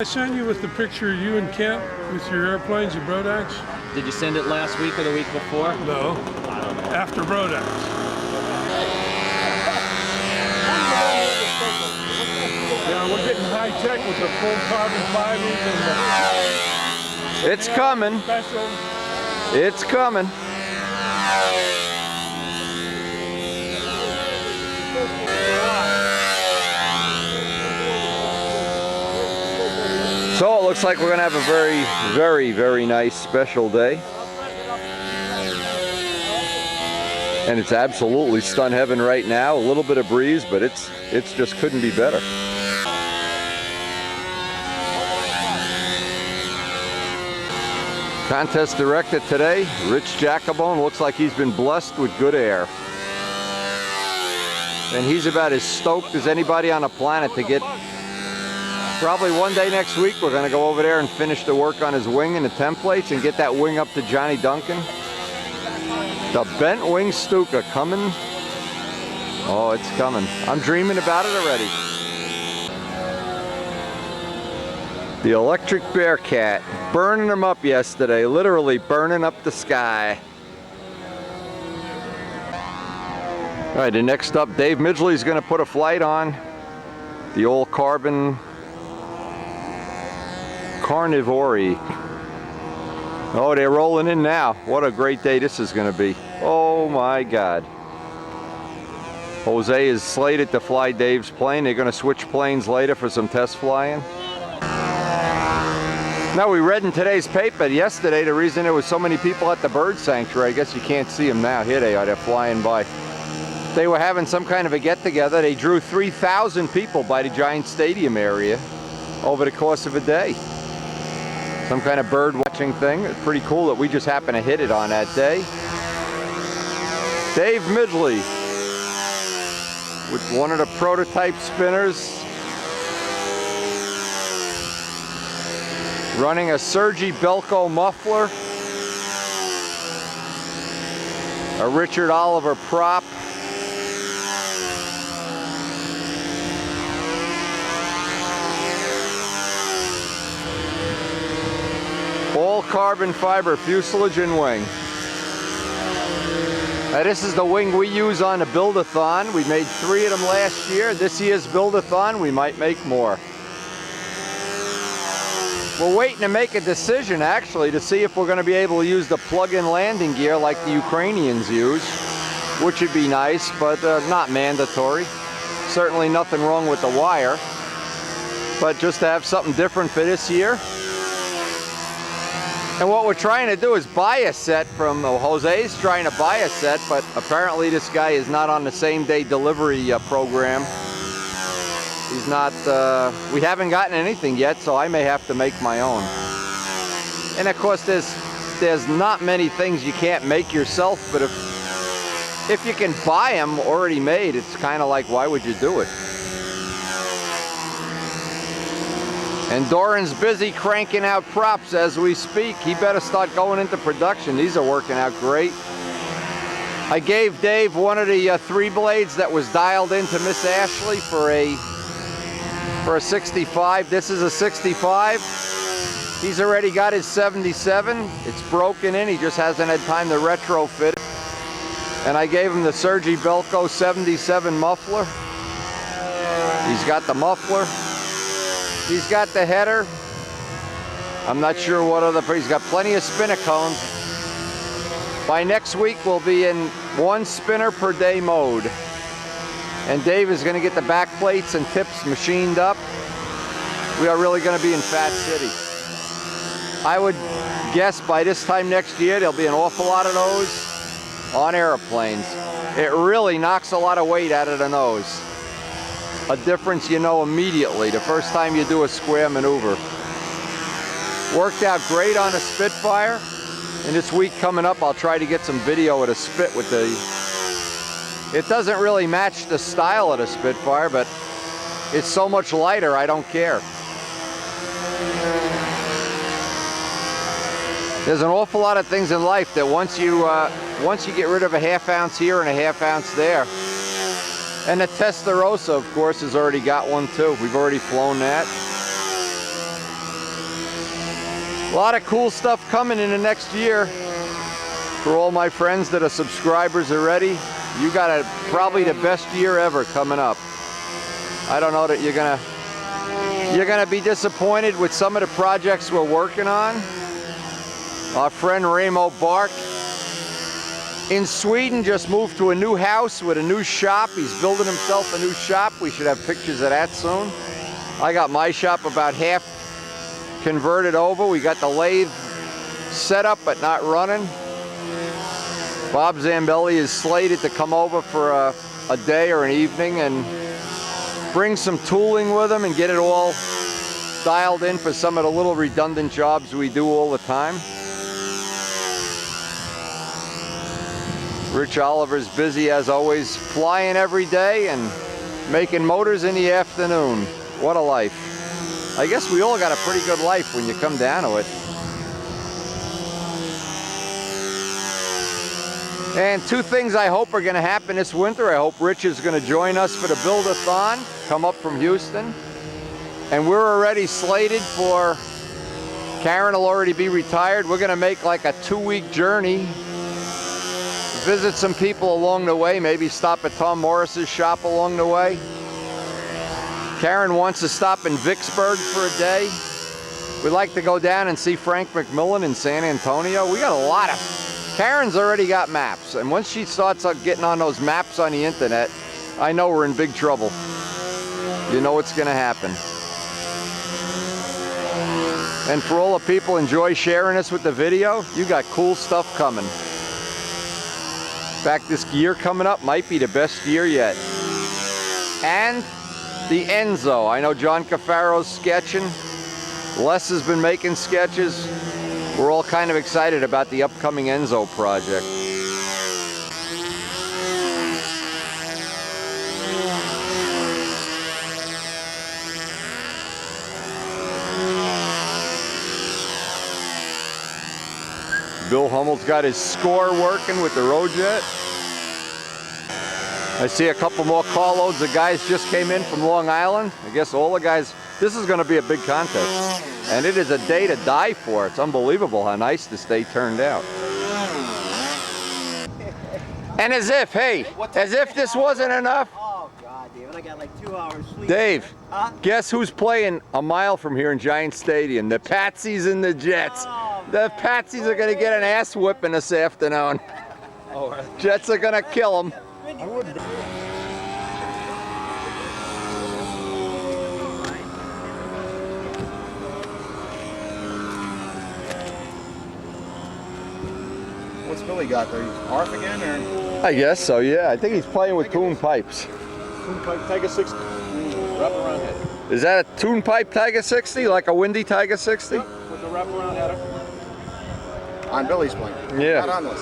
I sent you with the picture of you and Kent with your airplanes, your Brodax? Did you send it last week or the week before? No. I don't know. After Brodax. Yeah, we're getting high tech with the full carbon fibers and the... It's coming. Special. It's coming. So it looks like we're going to have a very nice special day. And it's absolutely stun heaven right now. A little bit of breeze, but it's just couldn't be better. Contest director today, Rich Jacobone. Looks like he's been blessed with good air. And he's about as stoked as anybody on the planet to get... Probably one day next week, we're going to go over there and finish the work on his wing and the templates and get that wing up to Johnny Duncan. The bent wing Stuka coming. Oh, it's coming. I'm dreaming about it already. The electric Bearcat, burning them up yesterday, literally burning up the sky. All right, and next up, Dave Midgley's going to put a flight on the old carbon Carnivore. Oh, they're rolling in now. What a great day this is going to be. Oh my God. Jose is slated to fly Dave's plane. They're going to switch planes later for some test flying. Now, we read in today's paper yesterday the reason there was so many people at the bird sanctuary. I guess you can't see them now. Here they are. They're flying by. They were having some kind of a get-together. They drew 3,000 people by the Giant Stadium area over the course of a day. Some kind of bird watching thing. It's pretty cool that we just happened to hit it on that day. Dave Midgley with one of the prototype spinners, running a Sergi Belko muffler, a Richard Oliver prop, all carbon fiber fuselage and wing. Now, this is the wing we use on the Build-a-thon. We made 3 of them last year. This year's Build-a-thon, we might make more. We're waiting to make a decision, actually, to see if we're going to be able to use the plug-in landing gear like the Ukrainians use, which would be nice, but not mandatory. Certainly nothing wrong with the wire, but just to have something different for this year. And what we're trying to do is buy a set from, Jose's trying to buy a set, but apparently this guy is not on the same day delivery program. He's not, we haven't gotten anything yet, so I may have to make my own. And of course there's not many things you can't make yourself, but if you can buy them already made, it's kind of like, why would you do it? And Doran's busy cranking out props as we speak. He better start going into production. These are working out great. I gave Dave one of the 3 blades that was dialed into Miss Ashley for a 65. This is a 65. He's already got his 77. It's broken in. He just hasn't had time to retrofit it. And I gave him the Sergi Belko 77 muffler. He's got the muffler. He's got the header. I'm not sure what other, he's got plenty of spinner cones. By next week, we'll be in 1 spinner per day mode. And Dave is going to get the back plates and tips machined up. We are really going to be in Fat City. I would guess by this time next year, there'll be an awful lot of those on airplanes. It really knocks a lot of weight out of the nose. A difference you know immediately the first time you do a square maneuver. Worked out great on a Spitfire. And this week coming up, I'll try to get some video of the Spit with the... It doesn't really match the style of the Spitfire, but it's so much lighter, I don't care. There's an awful lot of things in life that once you get rid of a ½ ounce here and a ½ ounce there, And the Testarossa, of course, has already got one too. We've already flown that. A lot of cool stuff coming in the next year. For all my friends that are subscribers already, you got probably the best year ever coming up. I don't know that you're gonna be disappointed with some of the projects we're working on. Our friend Ramo Bark in Sweden just moved to a new house with a new shop. He's building himself a new shop. We should have pictures of that soon. I got my shop about half converted over. We got the lathe set up but not running. Bob Zambelli is slated to come over for a day or an evening and bring some tooling with him and get it all dialed in for some of the little redundant jobs we do all the time. Rich Oliver's busy as always, flying every day and making motors in the afternoon. What a life. I guess we all got a pretty good life when you come down to it. And two things I hope are going to happen this winter. I hope Rich is going to join us for the Build-a-thon, come up from Houston. And we're already slated for, Karen will already be retired. We're going to make like a 2-week journey, visit some people along the way, maybe stop at Tom Morris's shop along the way. Karen wants to stop in Vicksburg for a day. We'd like to go down and see Frank McMillan in San Antonio. We got a lot of... Karen's already got maps, and once she starts getting on those maps on the internet, I know we're in big trouble. You know what's gonna happen. And for all the people enjoy sharing us with the video, you got cool stuff coming. In fact, this year coming up might be the best year yet. And the Enzo. I know John Cafaro's sketching. Les has been making sketches. We're all kind of excited about the upcoming Enzo project. Bill Hummel's got his score working with the Rojet. I see a couple more carloads of guys just came in from Long Island. I guess all the guys, this is going to be a big contest. And it is a day to die for. It's unbelievable how nice this day turned out. And as if, hey, as if this wasn't enough. Oh God, David, I got like 2 hours sleep. Dave, guess who's playing a mile from here in Giant Stadium? The Patsies and the Jets. The Patsies are going to get an ass whipping this afternoon. Jets are going to kill them. I wouldn't. What's Billy got there? He's ARF again, or? I guess so, yeah. I think he's playing with tune pipes. Tune pipe Tiger 60. Wraparound head. Is that a tune pipe Tiger 60, like a windy Tiger 60? Yep, with the wraparound header. On Billy's plane. Yeah. Not on this.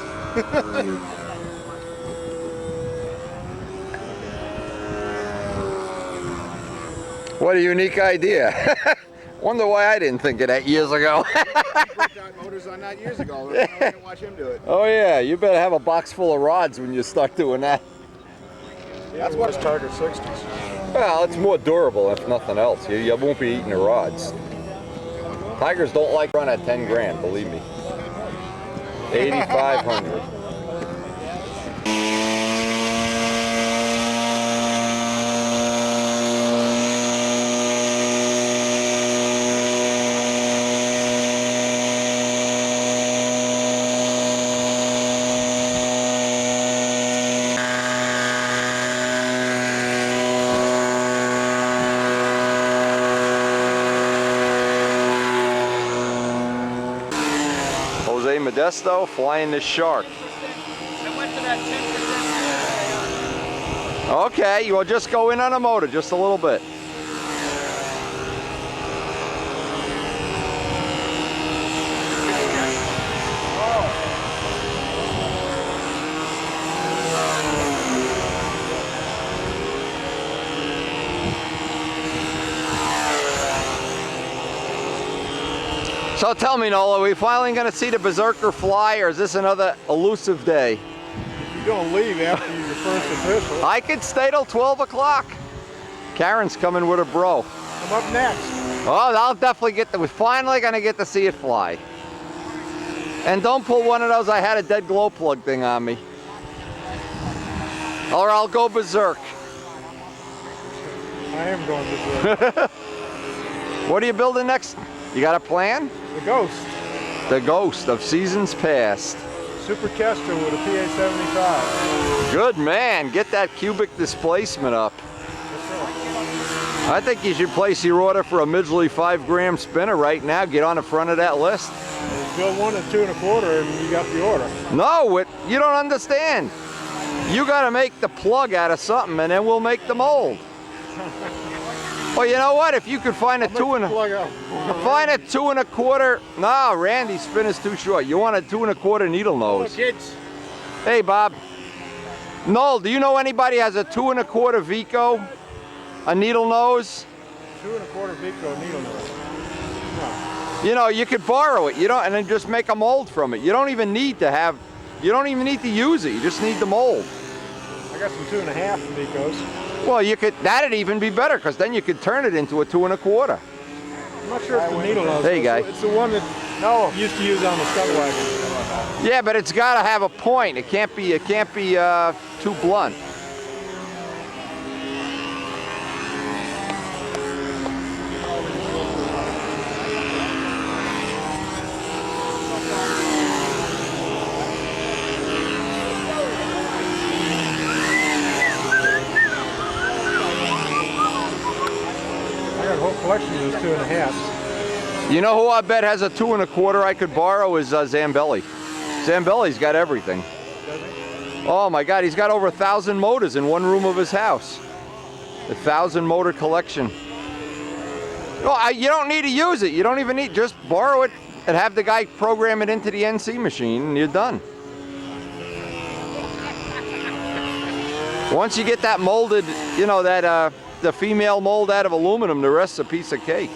What a unique idea. Wonder why I didn't think of that years ago. Put out motors on that years ago. I didn't watch him do it. Oh yeah, you better have a box full of rods when you start doing that. That's what it's Tiger 60s. Well, it's more durable if nothing else. You won't be eating the rods. Tigers don't like run at 10 grand, believe me. 8,500. Modesto flying this shark. I went to that 10%. Okay, you will just go in on a motor just a little bit. So tell me, Nola, are we finally going to see the Berserker fly, or is this another elusive day? You're going to leave after your first official. I could stay till 12 o'clock. Karen's coming with her bro. I'm up next. Oh, I'll definitely get we're finally gonna get to see it fly. And don't pull one of those, I had a dead glow plug thing on me. Or I'll go berserk. I am going berserk. What are you building next? You got a plan? The Ghost. The Ghost of seasons past. Super Kester with a PA-75. Good man, get that cubic displacement up. I think you should place your order for a Midgley 5-gram spinner right now. Get on the front of that list. Build one at 2 1/4 and you got the order. No, you don't understand. You got to make the plug out of something, and then we'll make the mold. Well, you know what? If you could find a 2 1/4. No, Randy's spin is too short. You want a 2 1/4 needle nose. Hello, kids. Hey, Bob. Noel, do you know anybody has a 2 1/4 Vico? A needle nose? 2 1/4 Vico needle nose. No. You know, you could borrow it. You don't, and then just make a mold from it. You don't even need to have. You don't even need to use it. You just need the mold. I got some 2 1/2 Vicos. Well, you could. That'd even be better, because then you could turn it into a 2 1/4. I'm not sure if the needle nose. Hey, guy. It's the one that used to use on the stud wagon. Yeah, but it's got to have a point. It can't be. Too blunt. Collection is 2 1/2. You know who I bet has a 2 1/4 I could borrow is Zambelli. Zambelli's got everything. Oh my God, he's got over 1,000 motors in one room of his house. 1,000 motor collection. Oh, you don't need to use it. You don't even need, just borrow it and have the guy program it into the NC machine and you're done. Once you get that molded, you know, that the female mold out of aluminum, the rest's a piece of cake.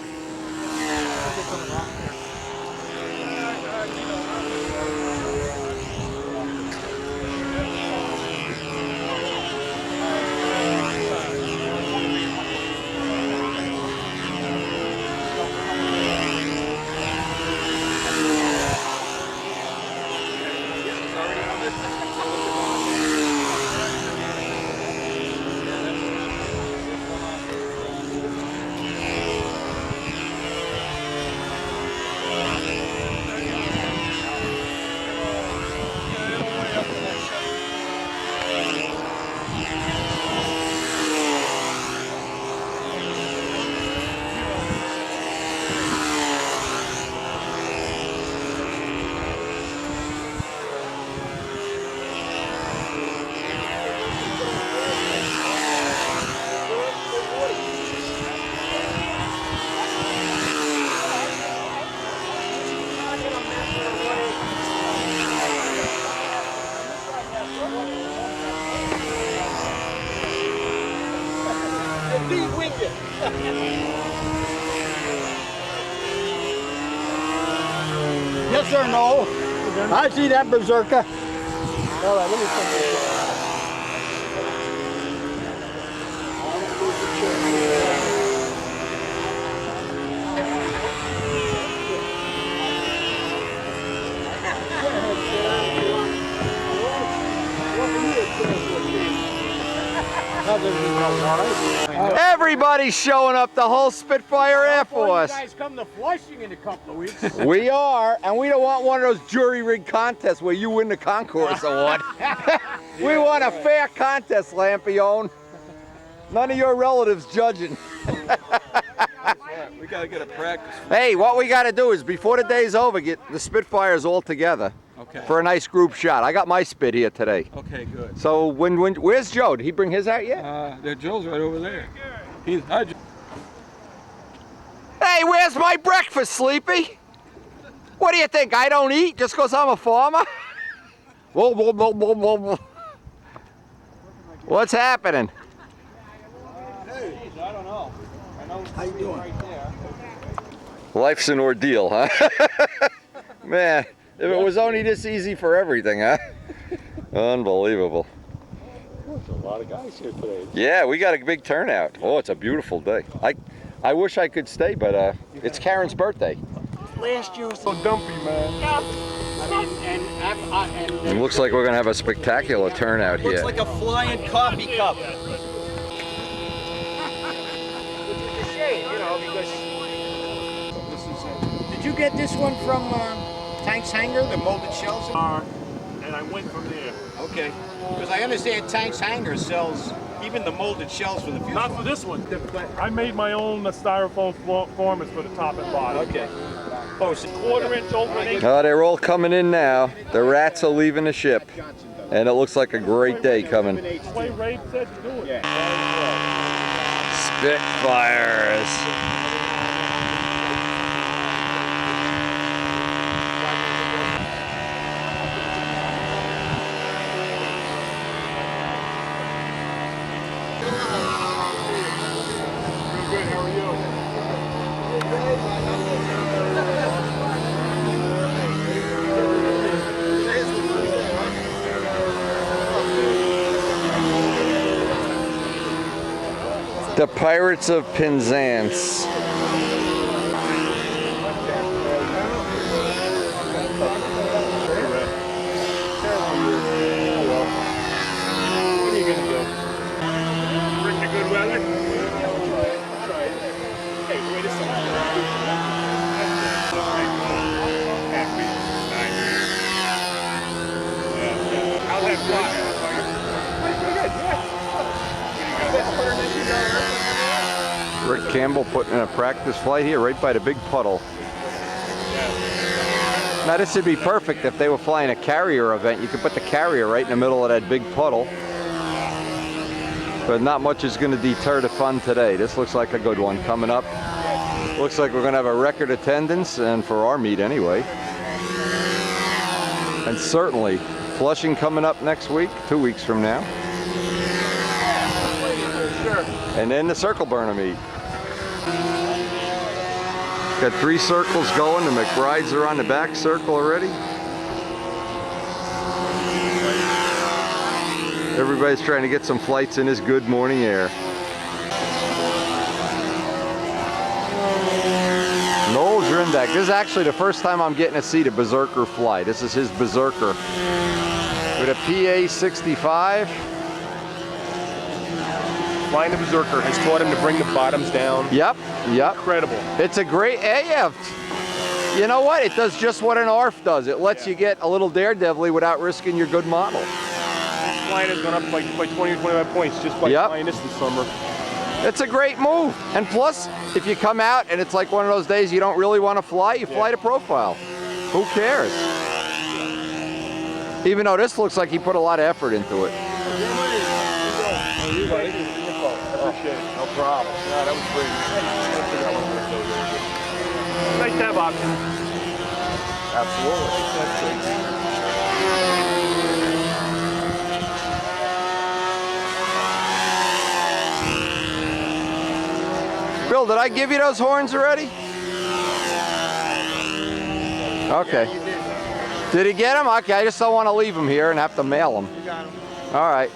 Yes or no? I see that Berserker. All right, let me put this. Everybody's showing up, the whole Spitfire Air Force. You guys come to Flushing in a couple of weeks. We are, and we don't want one of those jury rig contests where you win the concourse award. We want a fair contest, Lampione. None of your relatives judging. We gotta get a practice. Hey, what we got to do is before the day's over, get the Spitfires all together for a nice group shot. I got my Spit here today. Okay, good. So where's Joe? Did he bring his out yet? Joe's right over there. Hey, where's my breakfast, Sleepy? What do you think? I don't eat just because I'm a farmer? Whoa, whoa, whoa, whoa, whoa. What's happening? I don't know. I know. How you doing? Right there. Life's an ordeal, huh? Man, if it was only this easy for everything, huh? Unbelievable. There's a lot of guys here today. Yeah, we got a big turnout. Oh, it's a beautiful day. I wish I could stay, but it's Karen's birthday. Last year was So dumpy, man. It looks like we're gonna have a spectacular turnout here. Looks like a flying coffee cup. Which is a shame, you know, because This is did you get this one from Tank's Hangar, the molded shells? And I went from there. Okay. Because I understand Tank's Hangar sells even the molded shells for the fuselage. Not for this one. I made my own styrofoam formers for the top and bottom. Okay. Oh, it's a 1/4 inch opening. Oh, they're all coming in now. The rats are leaving the ship. And it looks like a great day coming. The way Ray said to do it. Spitfires. Good, how are you? The Pirates of Penzance. What are you gonna do? Bring the good weather? Hey, wait a second. I'll have fly. Rick Campbell putting in a practice flight here right by the big puddle. Now this would be perfect if they were flying a carrier event. You could put the carrier right in the middle of that big puddle. But not much is going to deter the fun today. This looks like a good one coming up. Looks like we're going to have a record attendance, and for our meet anyway. And certainly Flushing coming up next week, 2 weeks from now. And then the circle burner meet. Got 3 circles going. The McBrides are on the back circle already. Everybody's trying to get some flights in this good morning air. Noel Drindak. This is actually the first time I'm getting to see the Berserker fly. This is his Berserker with a PA-65. Flying the Berserker has taught him to bring the bottoms down. Yep. Incredible. It's a great, yeah. You know what? It does just what an ARF does. It lets you get a little daredevil without risking your good model. Flying has gone up by 20 or 25 points just by flying this summer. It's a great move. And plus, if you come out and it's like one of those days you don't really want to fly, you fly to profile. Who cares? Even though this looks like he put a lot of effort into it. Appreciate it. No problem. Yeah, that was great. Nice to have options. Absolutely. Bill, did I give you those horns already? Okay. Yeah, you did. Did he get them? Okay, I just don't want to leave them here and have to mail them. You got them. All right.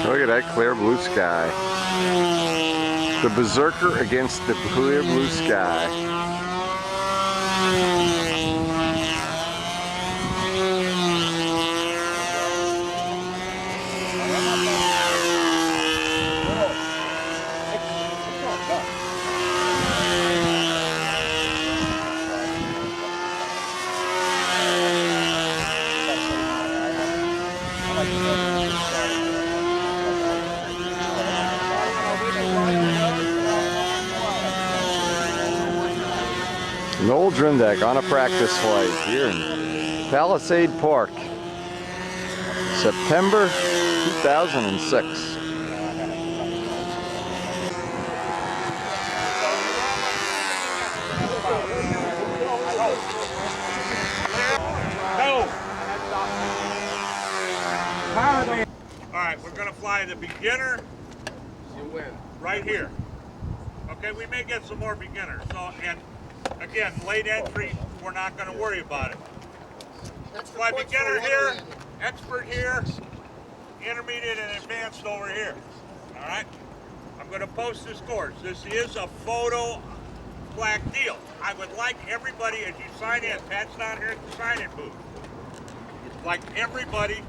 Look at that clear blue sky. The Berserker against the clear blue sky. Noel Drindak on a practice flight here in Palisade Park, September 2006. All right, we're gonna fly the beginner right here. Okay, we may get some more beginners. So, and again, late entry, we're not gonna worry about it. Fly beginner here, expert here, intermediate and advanced over here. All right, I'm gonna post the scores. This is a photo plaque deal. I would like everybody, as you sign in, Pat's down here at the sign-in booth, like everybody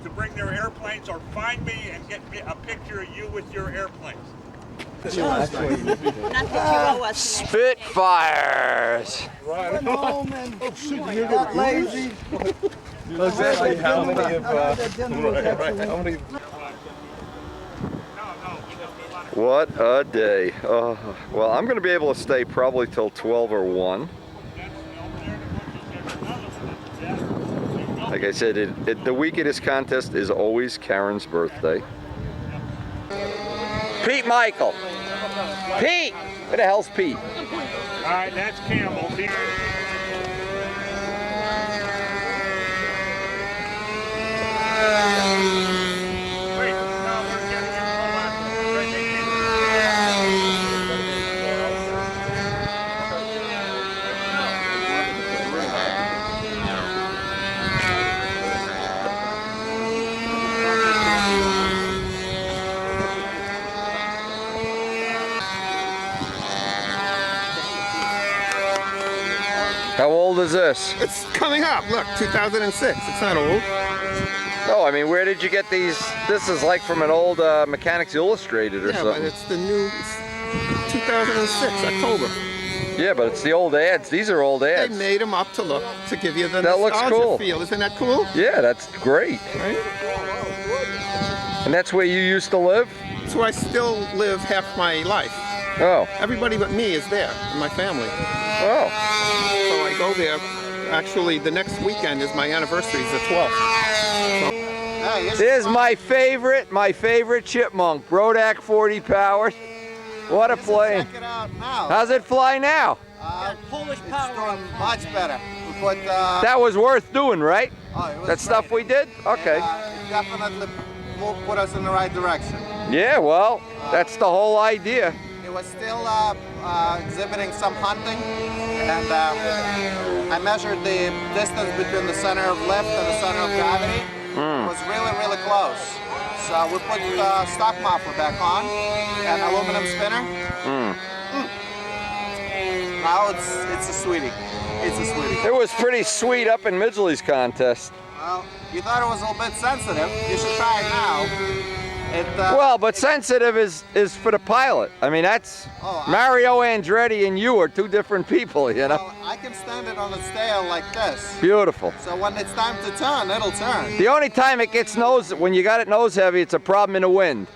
to bring their airplanes or find me and get me a picture of you with your airplanes. Spitfires! Right. Oh shit, you're getting lazy. Exactly how many of What a day. Well, I'm going to be able to stay probably till 12 or 1. Like I said, the week of this contest is always Karen's birthday. Pete Michael. Pete! Where the hell's Pete? All right, that's Campbell. Here. Wait, no, we're getting it. How old is this? It's coming up. Look, 2006. It's not old. No, I mean, where did you get these? This is like from an old Mechanics Illustrated or Yeah, something. but it's the new. It's 2006, October. Yeah, but it's the old ads. These are old They ads. made them up to look to give you the That looks nostalgia cool. feel. Isn't that cool? Yeah, that's great. Right? And that's where you used to live? So I still live half my life. Oh. Everybody but me is there in my family. Oh. So I go there. Actually, the next weekend is my anniversary. It's the 12th. Here's my favorite chipmunk, Brodak 40 power. What a plane. Check it out now. How's it fly now? Polish power. It's doing much better. We put, That was worth doing, right? oh, it was That stuff we great. did? Okay. And, it definitely put us in the right direction. Yeah, well, that's the whole idea. It was still exhibiting some hunting, and I measured the distance between the center of lift and the center of gravity. It was really, really close. So we put stock muffler back on and aluminum spinner. Now it's a sweetie. It's a sweetie. It was pretty sweet up in Midgley's contest. Well, you thought it was a little bit sensitive. You should try it now. Well, but sensitive is for the pilot. I mean, that's Mario Andretti and you are two different people, you know? Well, I can stand it on a scale like this. Beautiful. So when it's time to turn, it'll turn. The only time it gets when you got it nose heavy, it's a problem in the wind.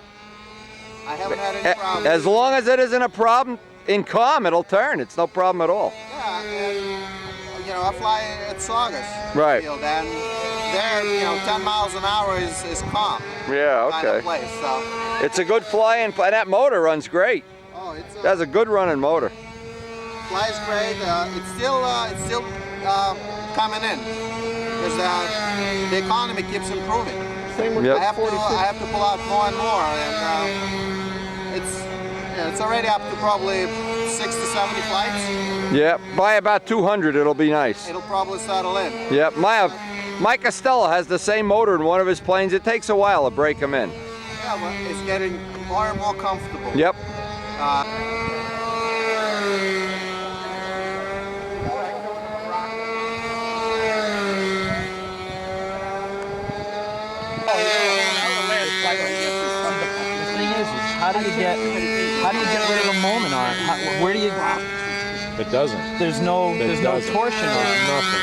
I haven't had any problems. As long as it isn't a problem in calm, it'll turn. It's no problem at all. Yeah, and, you know, I fly at Saugus Right. field, and there, you know, 10 miles an hour is calm. Yeah, Kind of okay. place, so. It's a good flying, and that motor runs great. Oh, it's That's a good running motor. flies great. It's still coming in because the economy keeps improving. Same with Yep. I have to pull out more and more, and it's already up to probably 60, 70 flights. Yeah, by about 200, it'll be nice. It'll probably settle in. Yep, Mike Costello has the same motor in one of his planes. It takes a while to break them in. Yeah, well, it's getting more and more comfortable. Yep. The thing is how do you get rid of a moment on it? Where do you? It doesn't. There's no torsion on it. Nothing.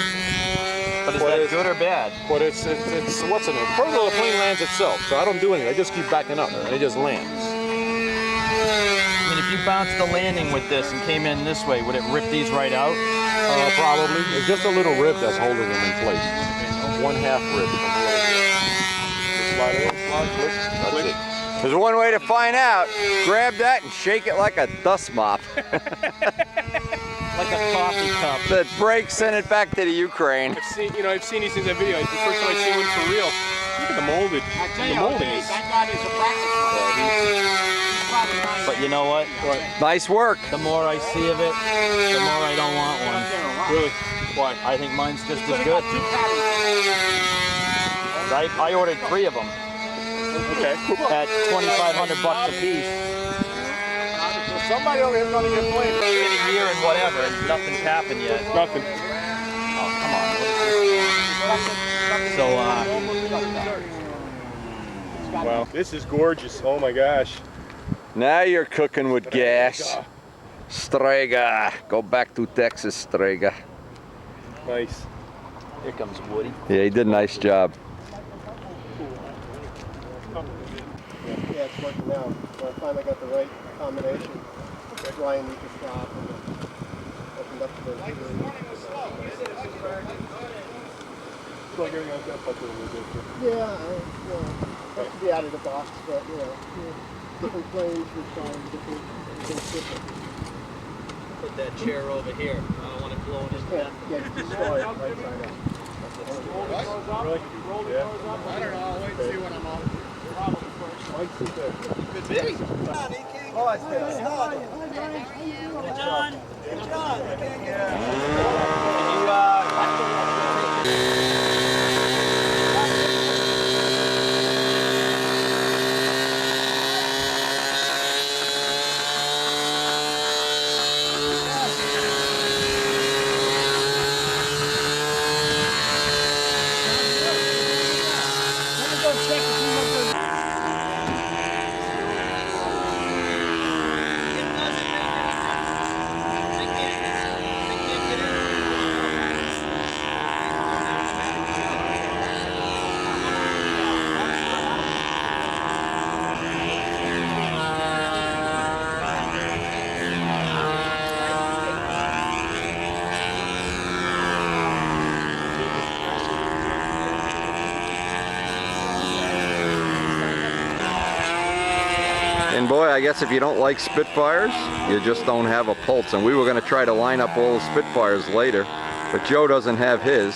But is that good or bad? But it's what's in it? First of all, the plane lands itself, so I don't do anything. I just keep backing up, and it just lands. I mean, mean, if you bounced the landing with this and came in this way, would it rip these right out? Probably. It's just a little rib that's holding them in place. 1/2 rib. Just slide it in, slide, click. That's it. There's one way to find out. Grab that and shake it like a dust mop. Like a coffee cup. That breaks, send it back to the Ukraine. I've seen these things in video. It's the first time I've seen one for real. Look at the molded. I tell The you, molding okay, is. that guy is a practice one. He's probably nice. But you know what? Nice work. The more I see of it, the more I don't want one. Really? Why? I think mine's just as They good. got 2 patties. I ordered 3 of them Okay. at $2,500 a piece. Somebody over here is gonna get blamed. It's been a year and whatever, and nothing's happened yet. Nothing. Oh, come on. So, Wow. This is gorgeous. Oh my gosh. Now you're cooking with gas. Strega. Go back to Texas, Strega. Nice. here comes Woody. Yeah, he did a nice job. Yeah, it's working out. I finally got the right combination. Ryan needs to stop and opened up the Plug everything else up a little bit. yeah, has to be out of the box, but different planes require different different. Put that chair over here. I don't want it blowing into that. Yeah, just destroy it right side up. Really? Yeah. I don't know. I'll wait and see when I'm on. Could be. Oh, it's good. And boy, I guess if you don't like Spitfires, you just don't have a pulse. And we were going to try to line up all the Spitfires later, but Joe doesn't have his.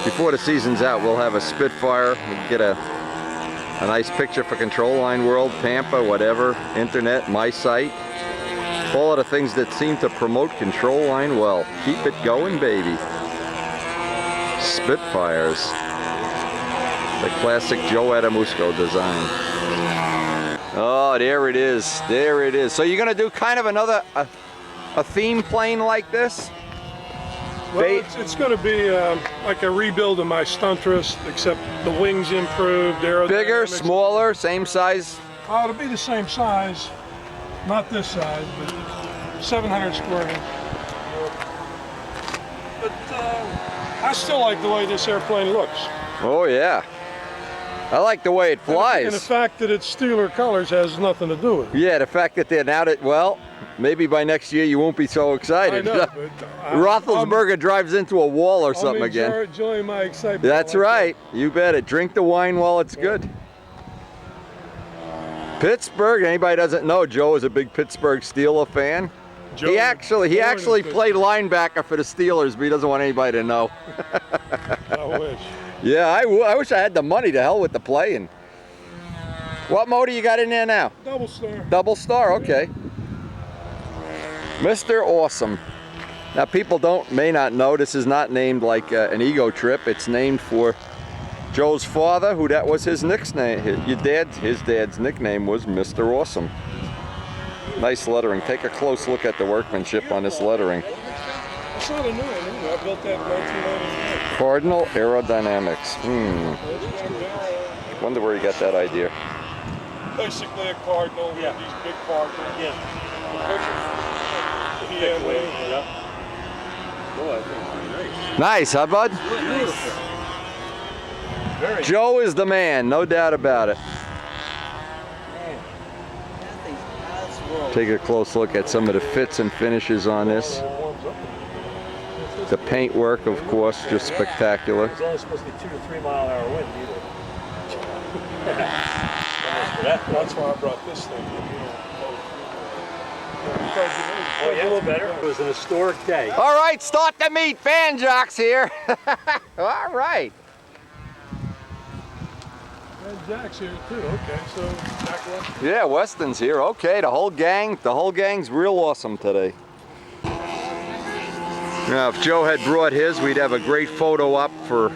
Before the season's out, we'll have a Spitfire. We'll get a nice picture for Control Line World, Tampa, whatever, internet, my site. All of the things that seem to promote Control Line well. Keep it going, baby. Spitfires. The classic Joe Adamusco design. Oh, there it is. There it is. So you're going to do kind of another a theme plane like this? Well, it's going to be like a rebuild of my Stuntress, except the wings improved. Bigger, smaller, same size? Oh, it'll be the same size. Not this size, but 700 square inch. But I still like the way this airplane looks. Oh, yeah. I like the way it flies. And the fact that it's Steeler colors has nothing to do with it. Yeah, the fact that they're now that, well, maybe by next year you won't be so excited. I know, but Roethlisberger drives into a wall or something again. I'm enjoying my excitement. That's right. You bet it. Drink the wine while it's good. Pittsburgh, anybody doesn't know, Joe is a big Pittsburgh Steeler fan. Joe, He actually played linebacker for the Steelers, but he doesn't want anybody to know. I wish. Yeah, I wish I had the money. To hell with the playing. What motor you got in there now? Double star. Double star, okay. Mr. Awesome. Now people may not know, this is not named like an ego trip. It's named for Joe's father, who that was his nickname. His dad's nickname was Mr. Awesome. Nice lettering. Take a close look at the workmanship on this lettering. It's not a new one either. I built that in 1999. Cardinal Aerodynamics. Wonder where you got that idea. Basically a Cardinal with these big Cardinals. Yeah. Oh, I think it's Nice, huh, bud? very Joe is the man, no doubt about it. Nothing's out of this world. Take a close look at some of the fits and finishes on this. The paintwork, of course, just spectacular. It's only supposed to be 2 to 3 mile an hour wind either. That's why I brought this thing. Oh yeah, it's better. It was an historic day. All right, start the meet. Fan jocks here. All right. And Jack's here too. Okay, so Jack left. Yeah, Weston's here. Okay, the whole gang's real awesome today. Now, if Joe had brought his, we'd have a great photo up for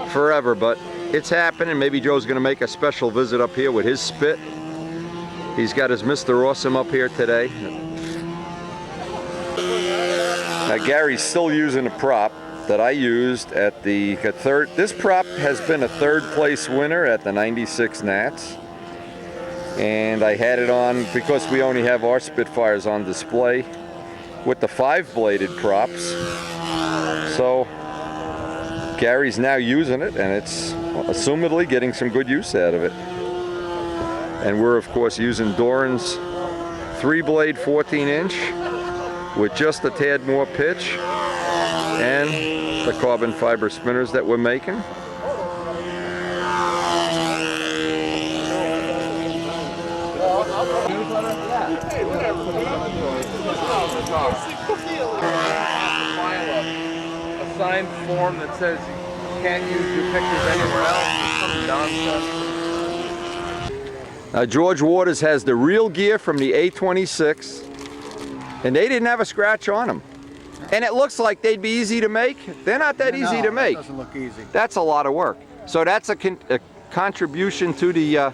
forever, but it's happening. Maybe Joe's gonna make a special visit up here with his spit. He's got his Mr. Awesome up here today. Now, Gary's still using a prop that I used at the third. This prop has been a 3rd place winner at the 96 Nats. And I had it on because we only have our Spitfires on display with the 5-bladed props. So Gary's now using it, and it's assumedly getting some good use out of it. And we're of course using Doran's 3-blade 14-inch with just a tad more pitch, and the carbon fiber spinners that we're making. A signed form that says you can't use your pictures anywhere else. Now, George Waters has the real gear from the A26, and they didn't have a scratch on them. And it looks like they'd be easy to make. They're not that easy to make. That doesn't look easy. That's a lot of work. So that's a contribution to the,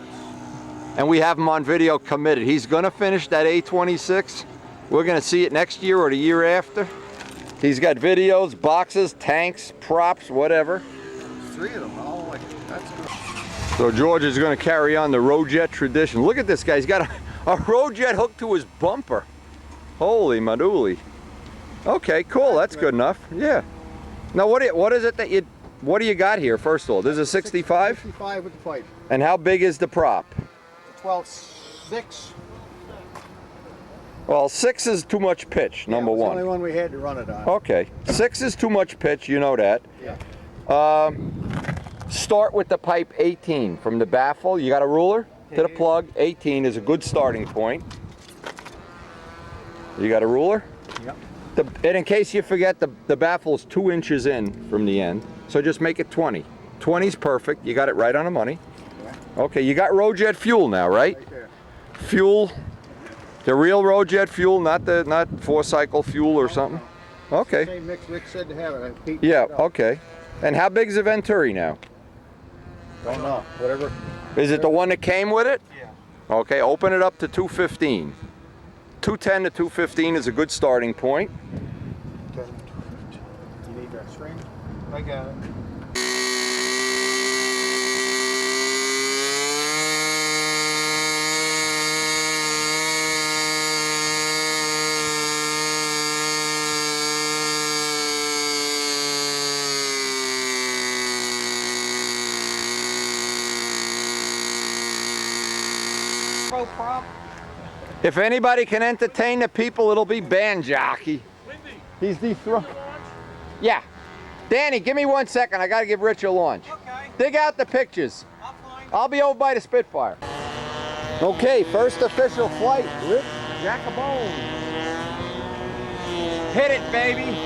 and we have him on video committed. He's gonna finish that A26. We're gonna see it next year or the year after. He's got videos, boxes, tanks, props, whatever. 3 of them, all like, that's good. So George is gonna carry on the Rojet tradition. Look at this guy, he's got a Rojet hooked to his bumper. Holy maduli. Okay, cool, that's good enough, yeah. Now what is it that what do you got here, first of all? This is a 65? 65 with the pipe. And how big is the prop? 12.6. Well, 6 is too much pitch, number one. It's the only one we had to run it on. Okay, 6 is too much pitch, you know that. Yeah. Start with the pipe 18 from the baffle. You got a ruler to the plug. 18 is a good starting point. You got a ruler? Yep. And in case you forget, the baffle is 2 inches in from the end, so just make it 20. 20 is perfect. You got it right on the money. Okay, you got Rojet fuel now, right? Right there. Fuel, the real Rojet fuel, not 4-cycle fuel or something. Okay. Same mix Rick said to have it. Yeah. Okay. And how big is the Venturi now? Don't know. Whatever. Is it the one that came with it? Yeah. Okay. Open it up to 215. 210 to 215 is a good starting point. You need that string? I got it. Prop. If anybody can entertain the people, it'll be Band Jockey. He's dethroned. Yeah. Danny, give me 1 second. I gotta give Rich a launch. Okay. Dig out the pictures. I'll be over by the Spitfire. Okay, first official flight. Rich Jacobone. Hit it, baby.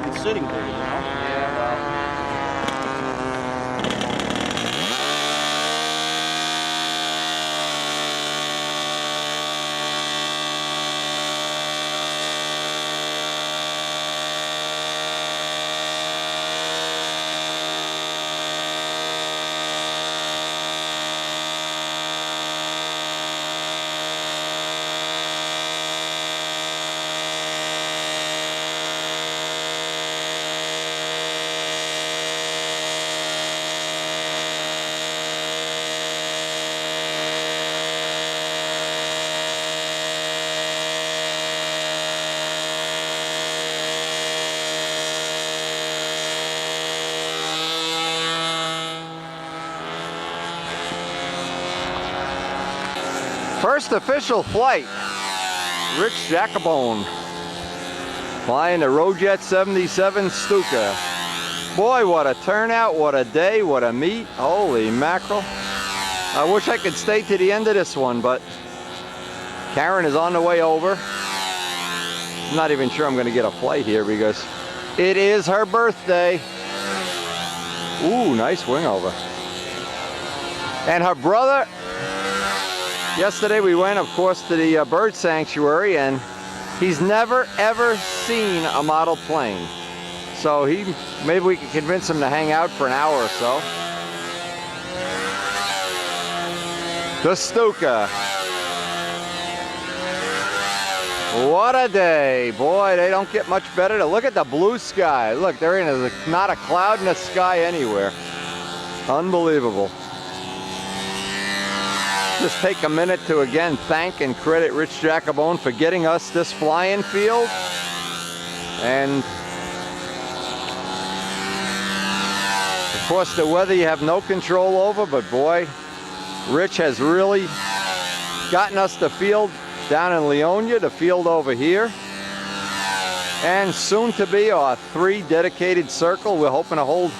It's sitting there, you know? Yeah, well. First official flight. Rich Jacobone flying the Rojet 77 Stuka. Boy, what a turnout, what a day, what a meet. Holy mackerel. I wish I could stay to the end of this one, but Karen is on the way over. I'm not even sure I'm going to get a flight here because it is her birthday. Ooh, nice wing over. And her brother, yesterday we went, of course, to the bird sanctuary, and he's never ever seen a model plane. So maybe we could convince him to hang out for an hour or so. The Stuka. What a day. Boy, they don't get much better. Look at the blue sky. Look, there ain't not a cloud in the sky anywhere. Unbelievable. Just take a minute to again thank and credit Rich Jacobone for getting us this flying field. And of course the weather you have no control over, but boy, Rich has really gotten us the field down in Leonia, the field over here, and soon to be our 3 dedicated circle. We're hoping to hold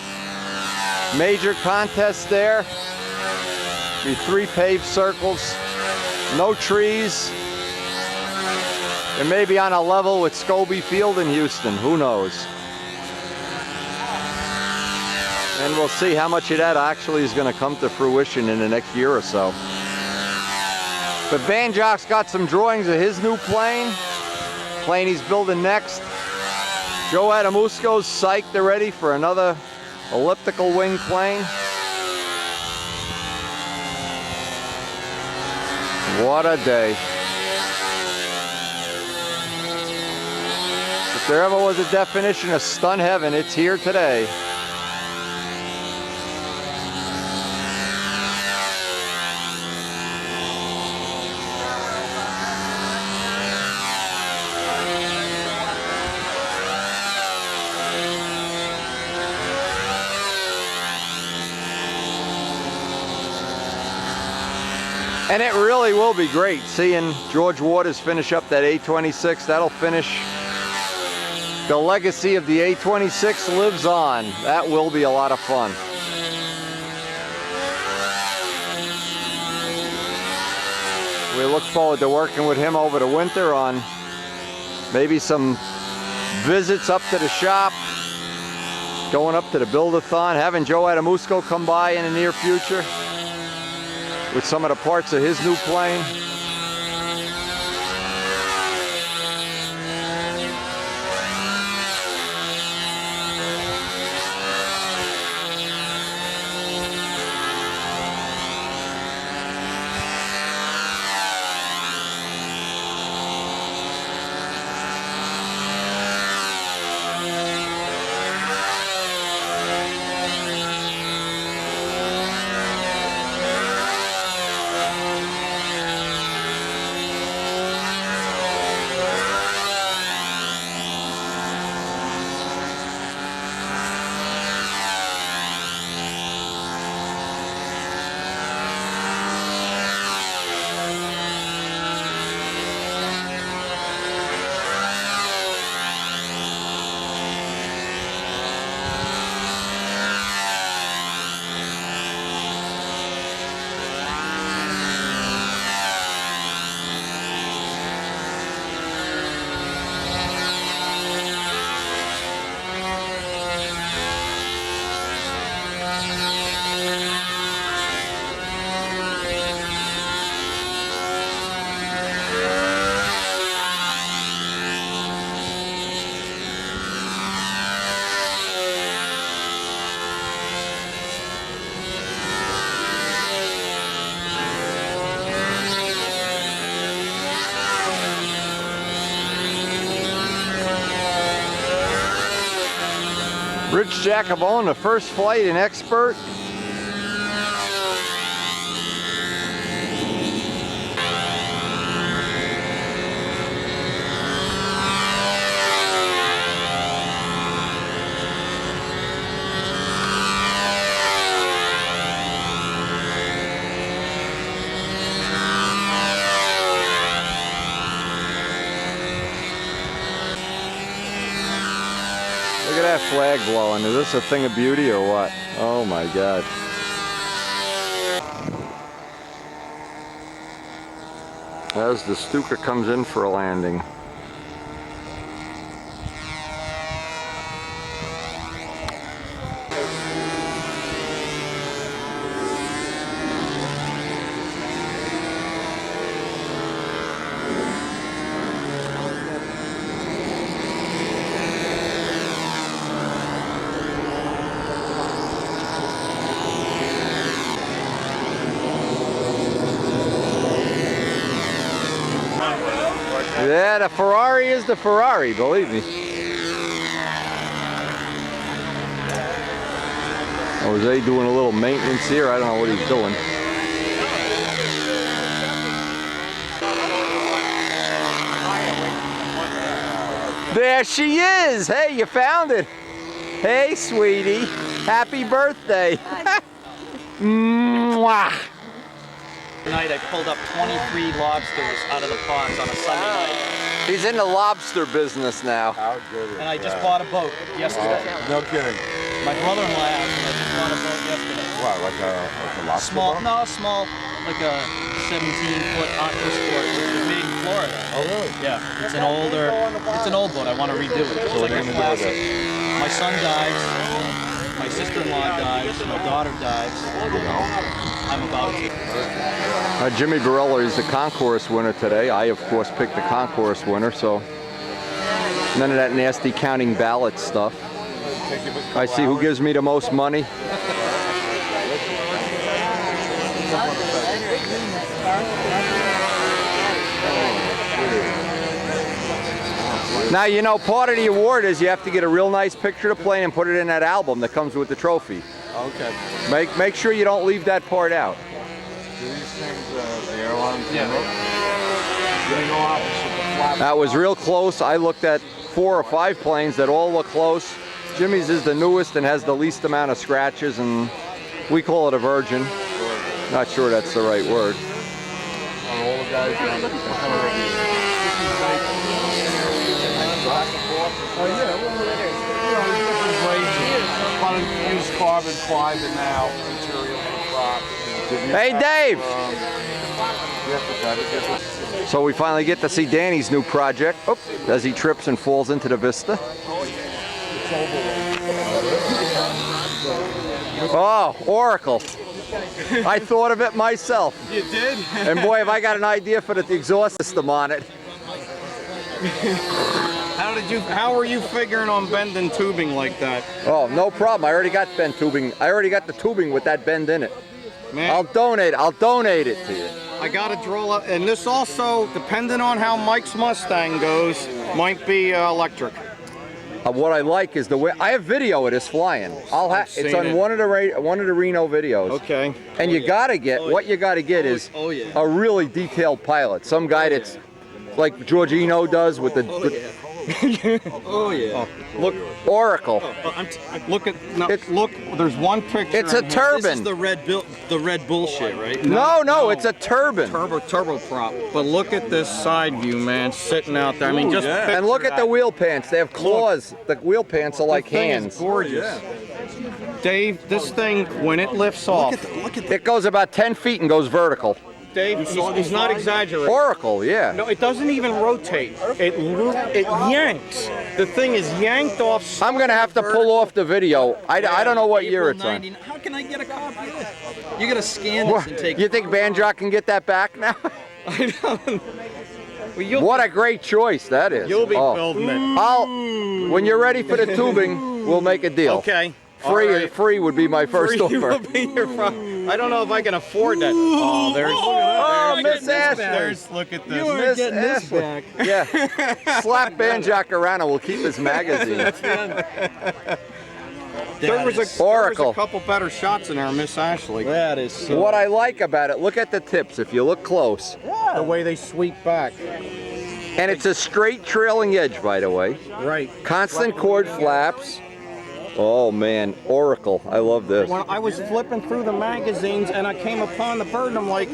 major contests there. Be 3 paved circles, no trees. It may be on a level with Scobie Field in Houston, who knows? And we'll see how much of that actually is going to come to fruition in the next year or so. But Van Jock's got some drawings of his new plane he's building next. Joe Adamusco's psyched already for another elliptical wing plane. What a day. If there ever was a definition of stunt heaven, it's here today. And it really will be great seeing George Waters finish up that A26. That'll finish. The legacy of the A26 lives on. That will be a lot of fun. We look forward to working with him over the winter on maybe some visits up to the shop, going up to the Build-A-Thon, having Joe Adamusco come by in the near future with some of the parts of his new plane. Rich Jacobone, the first flight in Expert. at that flag blowing. Is this a thing of beauty or what? Oh my God. As the Stuka comes in for a landing. Yeah, the Ferrari is the Ferrari, believe me. Jose doing a little maintenance here. I don't know what he's doing. There she is. Hey, you found it. Hey, sweetie. Happy birthday. Mwah. Tonight I pulled up 23 lobsters out of the ponds on a Sunday night. He's in the lobster business now. How good is And I just bought a boat yesterday. No kidding. My brother-in-law asked me, I just bought a boat yesterday. What, like a lobster Small, boat? no, small, like a 17-foot aqua sport, which was made in Florida. Oh, really? Yeah, it's an old boat. I want to redo it. It's like a classic. My son dives, my sister-in-law dives, my daughter dives. I'm about to. Jimmy Barella is the concourse winner today. I, of course, picked the concourse winner, so none of that nasty counting ballot stuff. I see who gives me the most money. Now, you know, part of the award is you have to get a real nice picture of the plane and put it in that album that comes with the trophy. Okay. Make sure you don't leave that part out. Do these things, the airlines? Yeah. That was real close. I looked at 4 or 5 planes that all look close. Jimmy's is the newest and has the least amount of scratches, and we call it a virgin. Not sure that's the right word. All the guys Oh yeah, well, there's different grades. A lot of used carbon fiber now, material and crop. Hey, Dave! So we finally get to see Danny's new project. Oh, as he trips and falls into the Vista. Oh, Oracle. I thought of it myself. You did? And boy, have I got an idea for the exhaust system on it. How were you figuring on bending tubing like that? Oh, no problem. I already got bend tubing. I already got the tubing with that bend in it. Man, I'll donate it to you. I gotta drill up, and this also, depending on how Mike's Mustang goes, might be electric. What I like is the way I have video of this flying. It's on one of the Reno videos. Okay. And you gotta get what you gotta get is a really detailed pilot. Some guy that's like Giorgino does with the. Oh yeah. Look, Oracle. Look. There's one picture. It's a turbine. This is the red bullshit, right? No, it's a turbine. Turboprop. But look at this side view, man, sitting out there. I mean, just and look at the wheel pants. They have claws. The wheel pants are like hands. It's gorgeous. Dave, this thing when it lifts off, it goes about 10 feet and goes vertical. Dave, he's not exaggerating. Oracle, yeah. No, it doesn't even rotate. It yanks. The thing is yanked off. I'm gonna have to pull off the video. I don't know what year it's on. How can I get a copy of this? You gotta scan this and take. You think Banjock can get that back now? I don't. Well, what a great choice that is. You'll be building it. When you're ready for the tubing, we'll make a deal. Okay. Free would be my first offer. I don't know if I can afford that. Oh, there's Miss Ashley. Look at this. You are getting this back. Yeah. Slap Banjock around and we'll keep his magazine. There was a couple better shots in there, Miss Ashley. That is so. What I like about it, look at the tips if you look close. Yeah. The way they sweep back. And it's a straight trailing edge, by the way. Right. Constant cord flaps. Oh man, Oracle. I love this. When I was flipping through the magazines and I came upon the bird, and I'm like,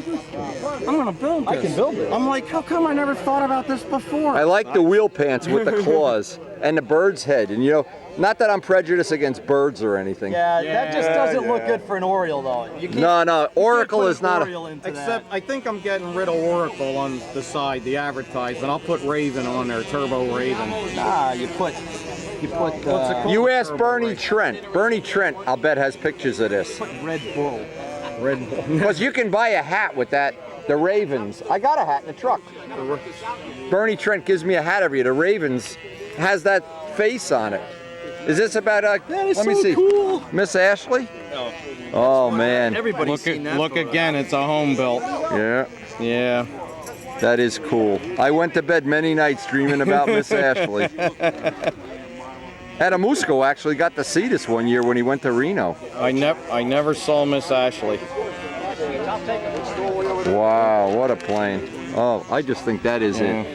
I'm gonna build this. I can build it. I'm like, how come I never thought about this before? I like the wheel pants with the claws and the bird's head. And you know, not that I'm prejudiced against birds or anything. Yeah, that just doesn't look good for an Oriole, though. You can't, No, Oracle is not Except I think I'm getting rid of Oracle on the side, the advertisement. I'll put Raven on there, Turbo Raven. Nah, you put. What's it called? You asked Bernie Trent. Bernie Trent, I'll bet, has pictures of this. Red Bull. Red Bull. Because you can buy a hat with that, the Ravens. I got a hat in the truck. Bernie Trent gives me a hat every year. The Ravens has that face on it. Is this about, let me see. Cool. Miss Ashley? No. Oh, man. Everybody's seen that. Look again, it's a home built. Yeah. Yeah. That is cool. I went to bed many nights dreaming about Miss Ashley. Adamusco actually got to see this one year when he went to Reno. I never saw Miss Ashley. Wow, what a plane. Oh, I just think that is it.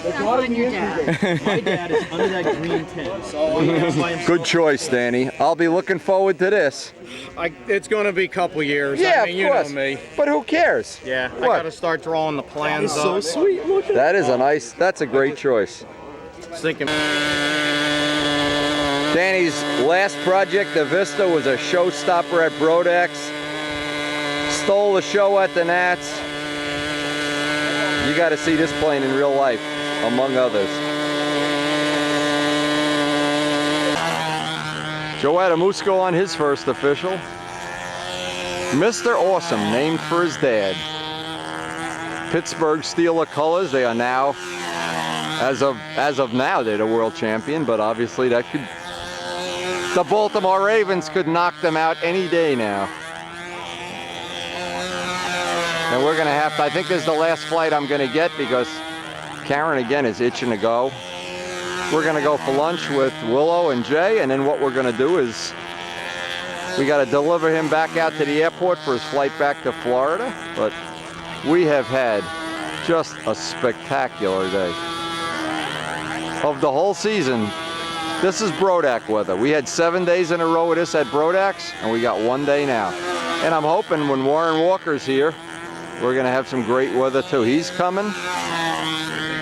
Your dad. My dad is under that green tent. Good choice, Danny. I'll be looking forward to this. It's going to be a couple years. Yeah, I mean, of course. You know me. But who cares? Yeah, What? I got to start drawing the plans up. So sweet. Look at That is a nice, that's a great choice. Thinking. Danny's last project, the Vista, was a showstopper at Brodex. Stole the show at the Nats. You got to see this plane in real life, among others. Joe Adamusco on his first official. Mr. Awesome, named for his dad. Pittsburgh Steeler colors. They are now, as of now, they're the world champion, but obviously that could, the Baltimore Ravens could knock them out any day now. And we're gonna have to, I think this is the last flight I'm gonna get because Karen again is itching to go. We're gonna go for lunch with Willow and Jay, and then what we're gonna do is we gotta deliver him back out to the airport for his flight back to Florida. But we have had just a spectacular day. Of the whole season, this is Brodak weather. We had 7 days in a row of this at Brodax, and we got 1 day now. And I'm hoping when Warren Walker's here, we're gonna have some great weather too. He's coming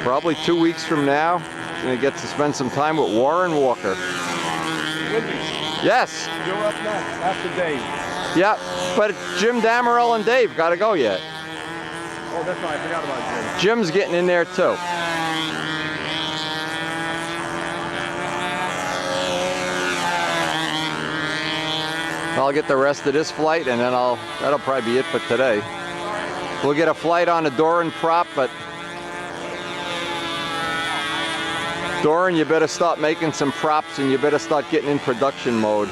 probably 2 weeks from now. Gonna get to spend some time with Warren Walker. Yes. You're up next, after Dave. Yeah, but Jim Damerel and Dave gotta go yet. Oh, that's right, I forgot about Jim. Jim's getting in there too. I'll get the rest of this flight and then that'll probably be it for today. We'll get a flight on the Doran prop, but Doran, you better start making some props and you better start getting in production mode.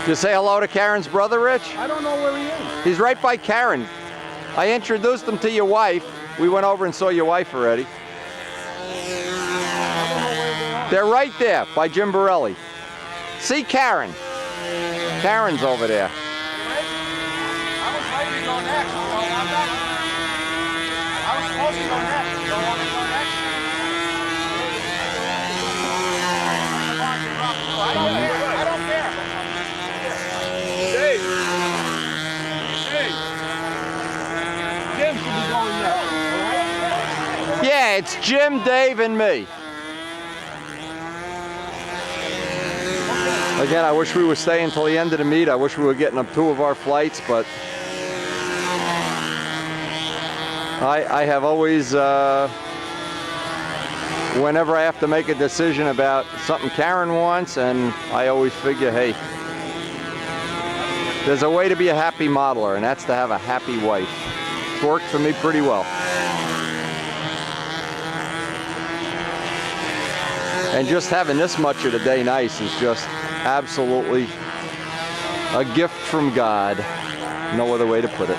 Did you say hello to Karen's brother, Rich? I don't know where he is. He's right by Karen. I introduced him to your wife. We went over and saw your wife already. They're right there by Jim Borelli. See Karen. Karen's over there. I was ready to go next. I was supposed to go next. You don't want to go next? I don't care. Dave. Jim should be going next. Yeah, it's Jim, Dave, and me. Again, I wish we were staying until the end of the meet. I wish we were getting up 2 of our flights, but I have always, whenever I have to make a decision about something Karen wants, and I always figure, hey, there's a way to be a happy modeler, and that's to have a happy wife. It's worked for me pretty well. And just having this much of the day nice is just absolutely a gift from God. No other way to put it.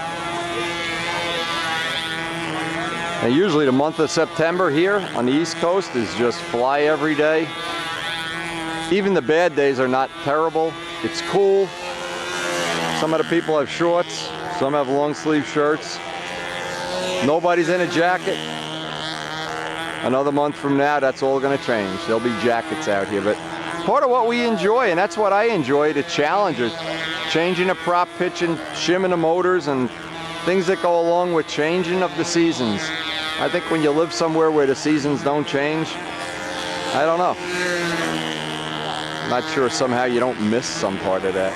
And usually the month of September here on the East Coast is just fly every day. Even the bad days are not terrible. It's cool. Some of the people have shorts, some have long sleeve shirts. Nobody's in a jacket. Another month from now, that's all going to change. There'll be jackets out here, but part of what we enjoy, and that's what I enjoy, the challenges. Changing the prop pitch and shimming the motors and things that go along with changing of the seasons. I think when you live somewhere where the seasons don't change, I don't know. I'm not sure somehow you don't miss some part of that.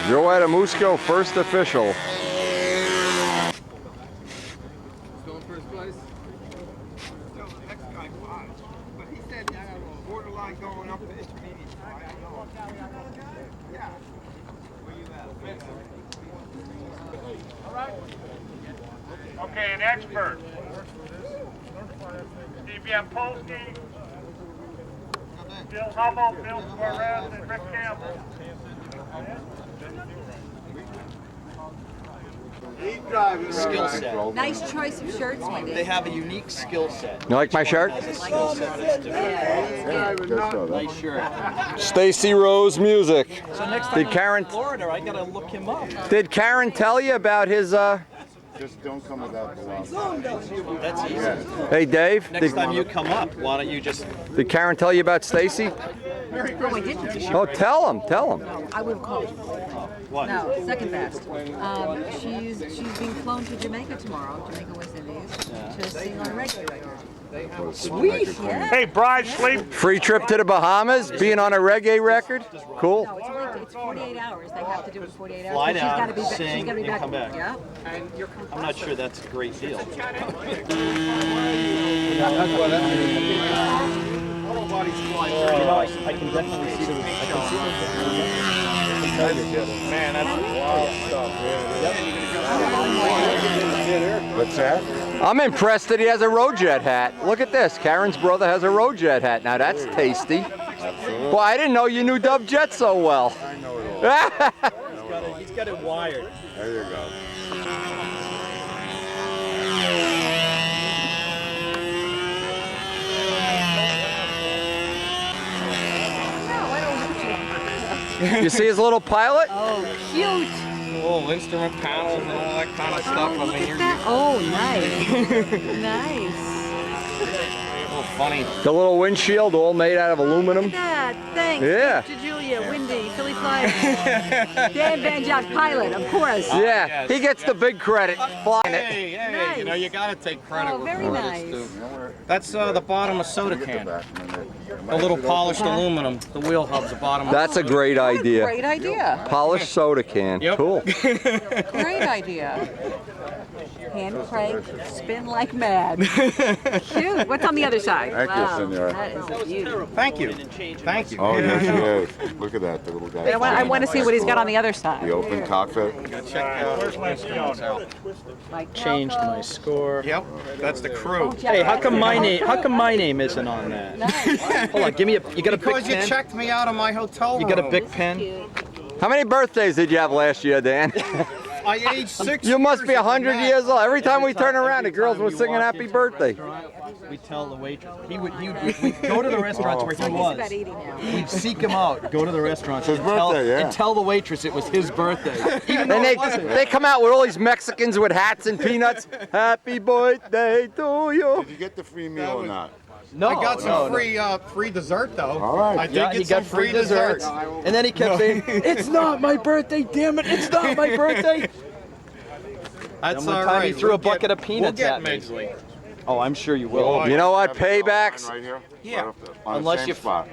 Joe Adamusco, first official. Going first place? No, the next guy won. But he said borderline going up to intermediate. Yeah. Where you at? All right. Okay, an expert. Steve Yampolsky, Bill Hummel, Bill Suarez, and Rick Campbell. Skill set. Nice choice of shirts, Wendy. They have a unique skill set. You like my shirt? Has a skill set that's different. Nice shirt. Stacy Rose Music. So next time Did I'm Karen? in Florida, I gotta look him up. Did Karen tell you about his? Just don't come without the lobster. That's easy. Hey Dave. Next time you come up, why don't you just... Did Karen tell you about Stacy? Oh, I didn't. Oh, tell him. Tell him. No, I would have called. What? No, second best. She's being flown to Jamaica tomorrow, Jamaica West Indies, to sing on a reggae record. Sweet, yeah. Hey, bride, sleep. Free trip to the Bahamas, being on a reggae record. Cool. No, it's 48 hours. They have to do it in 48 hours. Fly So down, she's gotta be sing, she's gotta be and back. come back. Yeah. I'm not sure that's a great deal. I can definitely see the... Man, that's wild stuff. What's that? I'm impressed that he has a Rojet hat. Look at this. Karen's brother has a Rojet hat. Now that's tasty. Well, I didn't know you knew Dub Jet so well. I know it all. He's got it wired. There you go. You see his little pilot? Oh, cute. Little instrument panels and all that kind of stuff. I mean, Oh, nice. Nice. funny. The little windshield all made out of aluminum. Look at that. Thanks. Yeah. To Julia, Windy, Philly Fly. Dan Banjock, pilot, of course. Yeah, yes. he gets the big credit flying it. Hey, Nice. you know, you gotta take credit. Oh, with very credits, nice. too. That's the bottom of soda can. A little polished aluminum. The wheel hub's the bottom. That's a great idea. Great idea. Polished soda can. Yep. Cool. Great idea. Hand crank, spin like mad. Cute. What's on the other side? Thank you, Wow, Senora. that is beautiful. Thank you. Thank you. Oh, yes, he is. Look at that, the little guy. I want to see what he's got on the other side. The open cockpit. Where's my instruments out? Changed my score. Yep, that's the crew. Hey, how come my name isn't on that? Nice. Hold on, give me you got a Because big you pen? checked me out of my hotel room. You got a big pen? How many birthdays did you have last year, Dan? I aged 6 You must be years 100 after years old. Every time we turn every around, the girls time were you singing walk happy into a birthday. restaurant, we'd tell the waitress. We'd go to the restaurants where he was. About 80 now. We'd seek him out, go to the restaurants, It's his birthday, yeah. and tell the waitress it was his birthday. Even though And it wasn't. they come out with all these Mexicans with hats and peanuts. Happy birthday to you. Did you get the free meal or not? No, I got some no. free dessert though. All right. I did Yeah, get he some got free desserts. And then he kept saying, "It's not my birthday, damn it! It's not my birthday." That's And one all time right. he threw a bucket of peanuts we'll get at me. Maidsley. Oh, I'm sure you will. You know what? Paybacks. Right here? Yeah. Right up there, on Unless the same you- spot.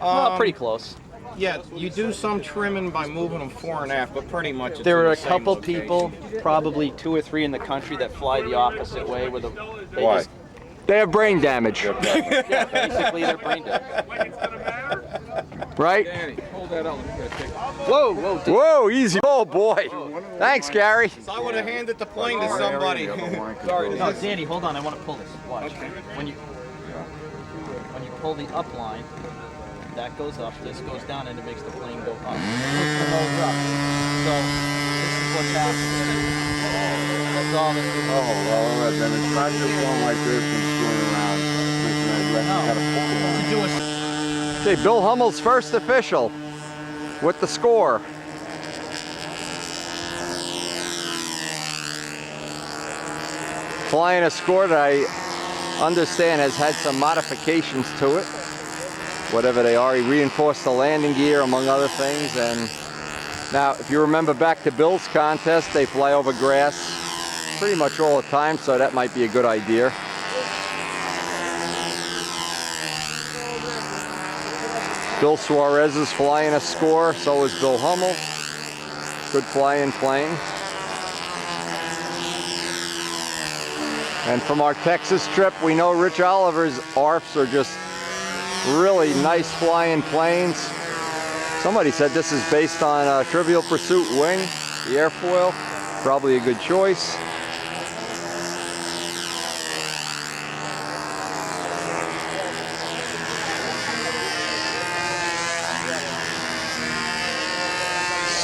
Well, pretty close. Yeah, you do some trimming by moving them 4 1/2, but pretty much it's There in are the a same couple location. people, probably 2 or 3 in the country, that fly the opposite way with a. Why? They have brain damage, Yeah, basically they're brain dead. right? Hold that up. Whoa, whoa. Whoa, easy. Oh boy. Thanks, Gary. So I would have handed the plane to somebody. Sorry. No, Danny, hold on. I want to pull this. Watch. When you pull the up line, that goes up, this goes down, and it makes the plane go up. So this is what's happening. That's all that Oh, well, then it's not just going like this and screwing around. You gotta pull the one. to do a Okay, Bill Hummel's first official with the score. Flying a score that I understand has had some modifications to it. Whatever they are, he reinforced the landing gear among other things. And now, if you remember back to Bill's contest, they fly over grass pretty much all the time, so that might be a good idea. Bill Suarez is flying a score, so is Bill Hummel. Good flying plane. And from our Texas trip, we know Rich Oliver's ARFs are just really nice flying planes. Somebody said this is based on Trivial Pursuit wing, the airfoil. Probably a good choice.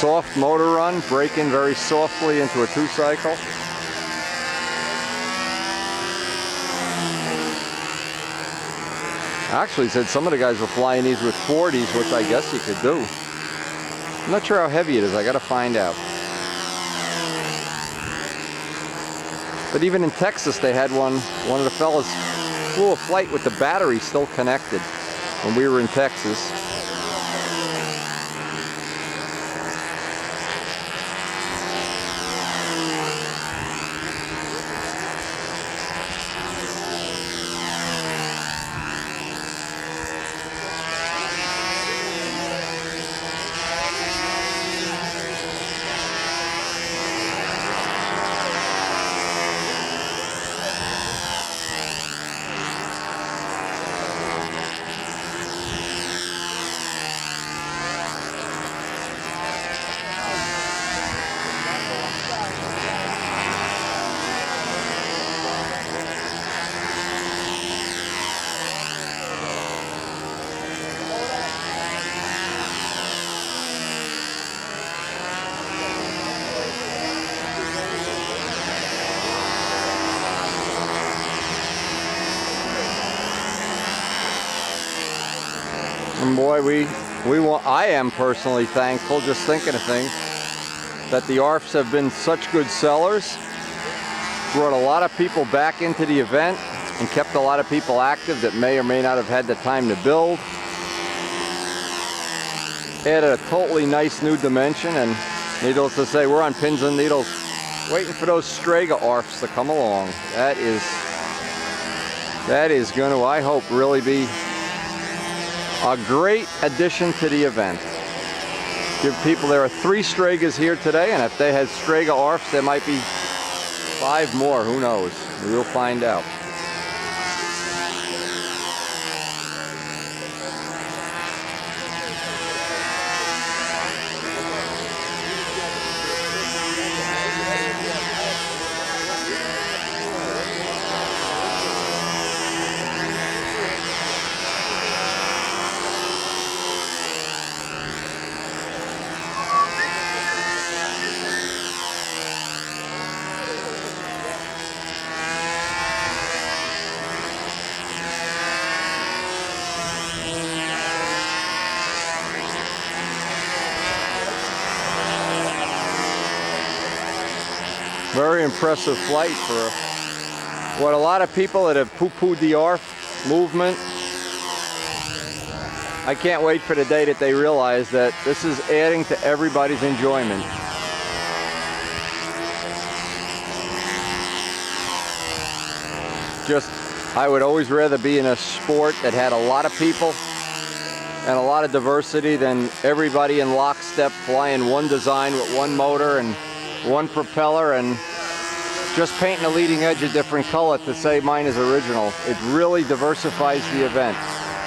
Soft motor run, braking very softly into a 2-cycle. Actually said some of the guys were flying these with 40s, which I guess you could do. I'm not sure how heavy it is, I gotta find out. But even in Texas they had one of the fellas flew a flight with the battery still connected when we were in Texas. And boy, I am personally thankful, just thinking of things, that the ARFs have been such good sellers. Brought a lot of people back into the event and kept a lot of people active that may or may not have had the time to build. Added a totally nice new dimension, and needless to say, we're on pins and needles waiting for those Strega ARFs to come along. That is going to, I hope, really be a great addition to the event. Give people, there are 3 Stregas here today, and if they had Strega ARFs, there might be 5 more, who knows? We'll find out. Very impressive flight for what a lot of people that have poo-pooed the ARF movement. I can't wait for the day that they realize that this is adding to everybody's enjoyment. I would always rather be in a sport that had a lot of people and a lot of diversity than everybody in lockstep flying one design with one motor and one propeller and just painting the leading edge a different color to say mine is original. It really diversifies the event.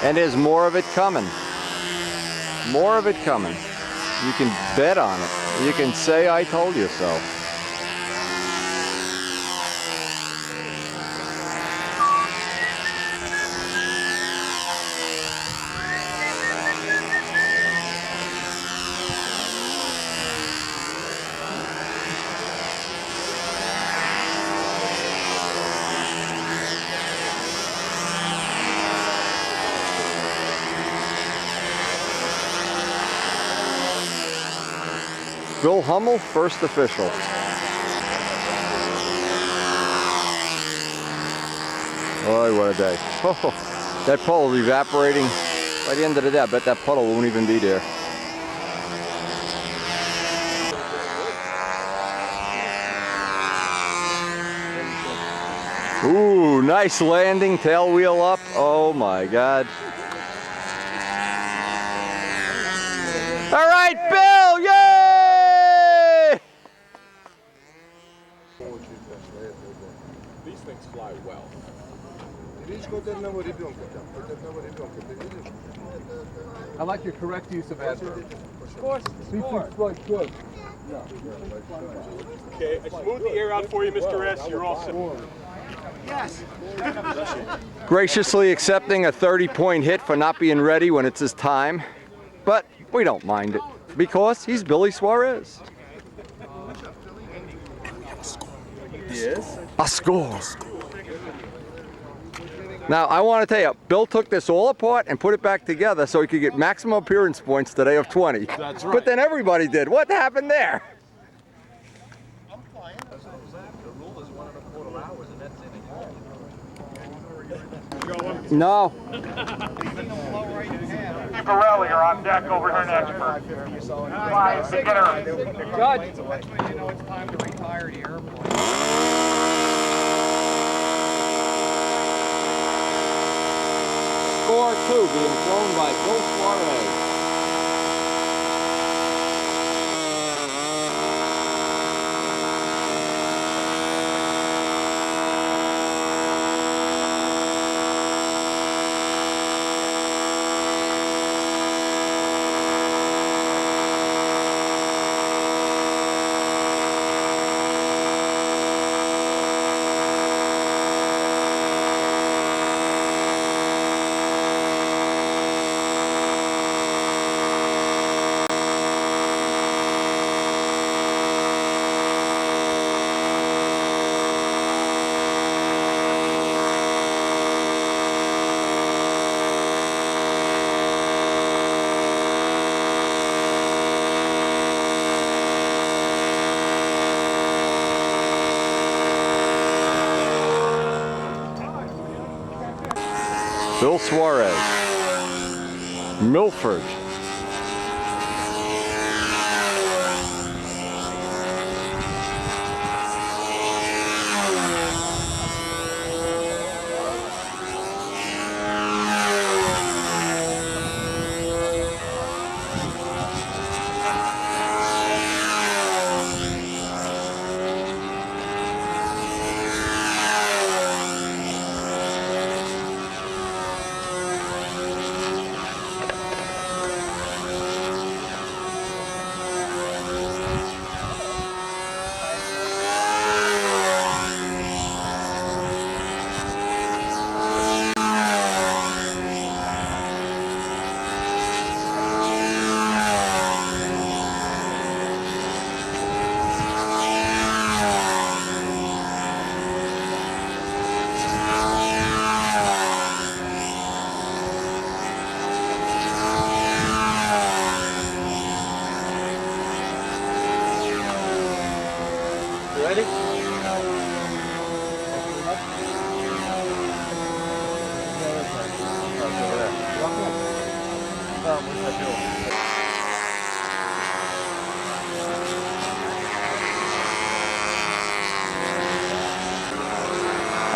And there's more of it coming. More of it coming. You can bet on it. You can say I told you so. Bill Hummel, first official. Oh, what a day. Oh, that puddle is evaporating by the end of the day. I bet that puddle won't even be there. Ooh, nice landing, tail wheel up. Oh my God. All right, Bill, yay! These things fly well. I like your correct use of adverb. Of course, these things fly good. Okay, I smoothed the air out for you, Mr. S. You're all set. Yes. Graciously accepting a 30-point hit for not being ready when it's his time. But we don't mind it because he's Billy Suarez. Yes. A score. Now, I want to tell you, Bill took this all apart and put it back together so he could get maximum appearance points today of 20. That's right. But then everybody did. What happened there? No. Borelli are on deck over here next. Flying beginner. Judge. You know it's time to retire the airplane. Score 2 being flown by Bill Suarez. Bill Suarez, Milford.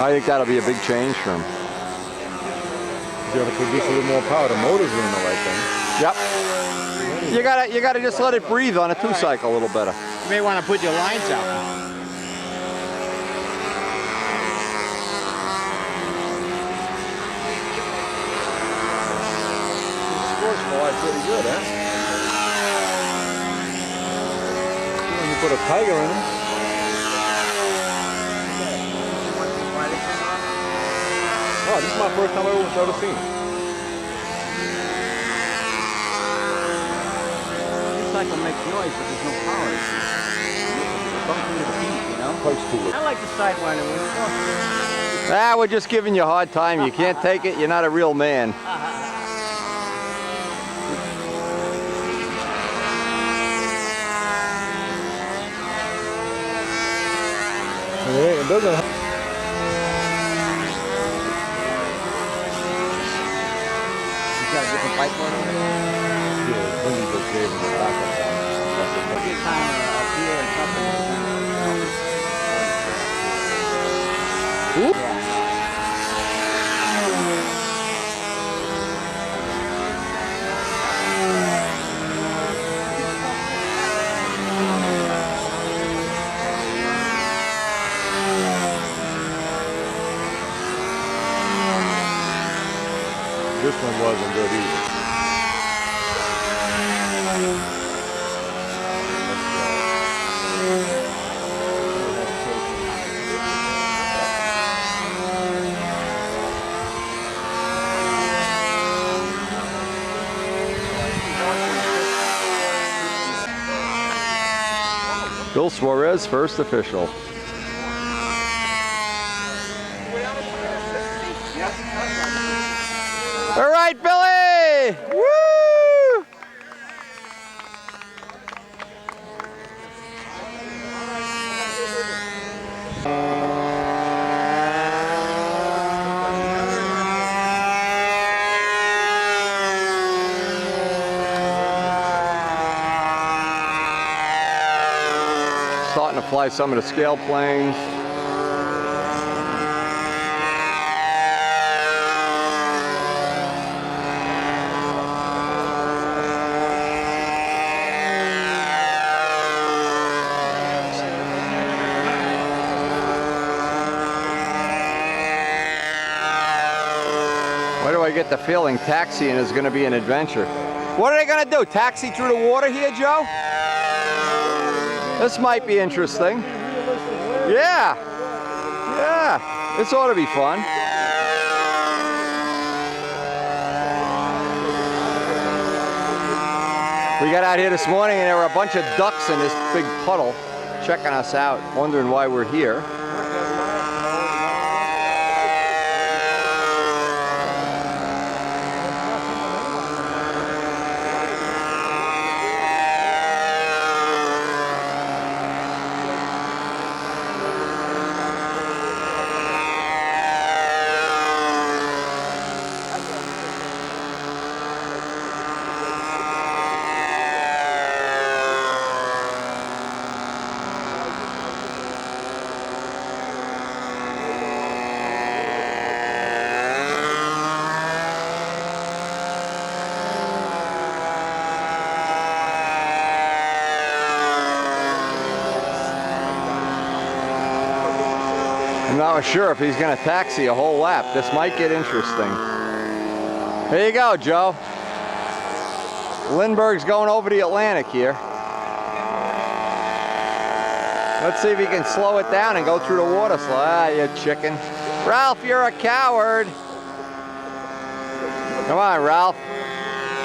I think that'll be a big change for him. You gotta produce a little more power. The motor's doing the right thing. Yep. You gotta just let it breathe on a 2-cycle a little better. You may want to put your lines out. Sports fly pretty good, huh? When you put a Tiger in them. Oh, this is my first time I've ever seen it. This cycle makes noise, but there's no power. Bumping into the heat, you know? I like the Sidewinder one. Ah, we're just giving you a hard time. You can't take it. You're not a real man. It doesn't. Got a different bike one over there? Yeah, Wendy just gave him the backup. What's your time up here and something? This one wasn't good either. Bill Suarez, first official. All right, Billy! Woo! Starting to fly some of the scale planes. Why do I get the feeling taxiing is going to be an adventure? What are they going to do? Taxi through the water here, Joe? This might be interesting. Yeah. Yeah. This ought to be fun. We got out here this morning and there were a bunch of ducks in this big puddle checking us out, wondering why we're here. I'm not sure if he's going to taxi a whole lap. This might get interesting. Here you go, Joe. Lindbergh's going over the Atlantic here. Let's see if he can slow it down and go through the water slide. Ah, you chicken. Ralph, you're a coward. Come on, Ralph.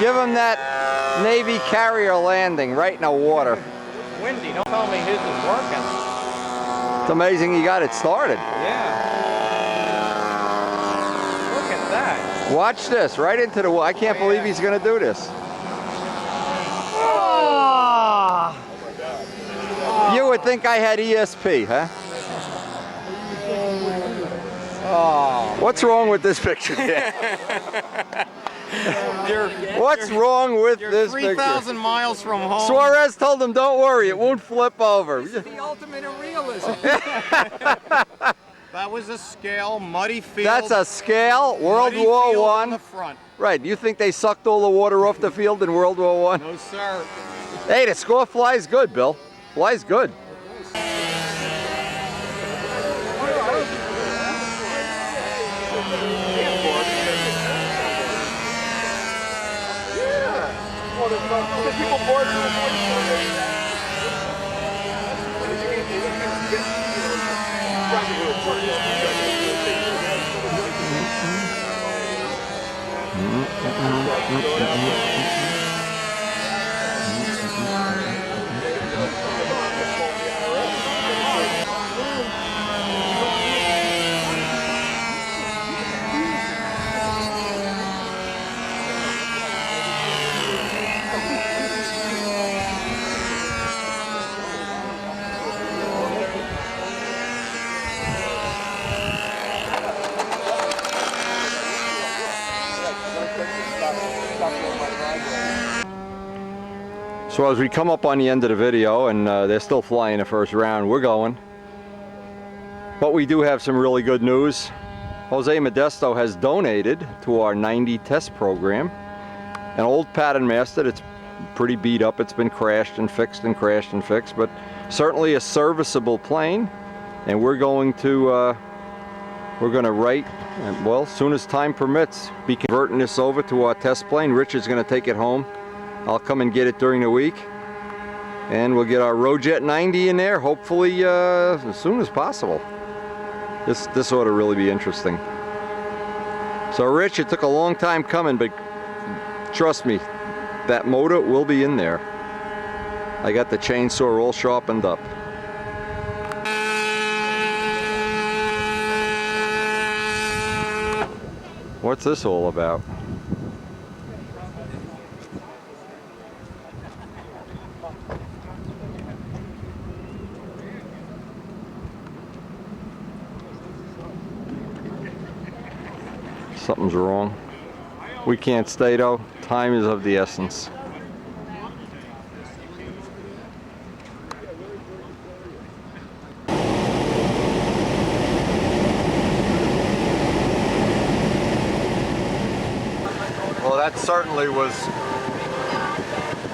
Give him that Navy carrier landing right in the water. Windy, don't tell me his is working. It's amazing he got it started. Yeah. Look at that. Watch this, right into the water. I can't believe he's going to do this. Oh. You would think I had ESP, huh? Oh, what's wrong with this picture? What's wrong with this picture? 3,000 miles from home. Suarez told him, don't worry, it won't flip over. This is the ultimate of realism. That was a scale, muddy field. That's a scale, World War I. On the front. Right, you think they sucked all the water off the field in World War I? No, sir. Hey, the score flies good, Bill. Flies good. People board So as we come up on the end of the video, and they're still flying the first round, we're going. But we do have some really good news. Jose Modesto has donated to our 90 test program an old pattern master that's pretty beat up. It's been crashed and fixed and crashed and fixed, but certainly a serviceable plane. And we're going to write, well, as soon as time permits, be converting this over to our test plane. Rich is going to take it home. I'll come and get it during the week, and we'll get our Rojet 90 in there, hopefully as soon as possible. This ought to really be interesting. So Rich, it took a long time coming, but trust me, that motor will be in there. I got the chainsaw all sharpened up. What's this all about? Something's wrong. We can't stay though. Time is of the essence. Well, that certainly was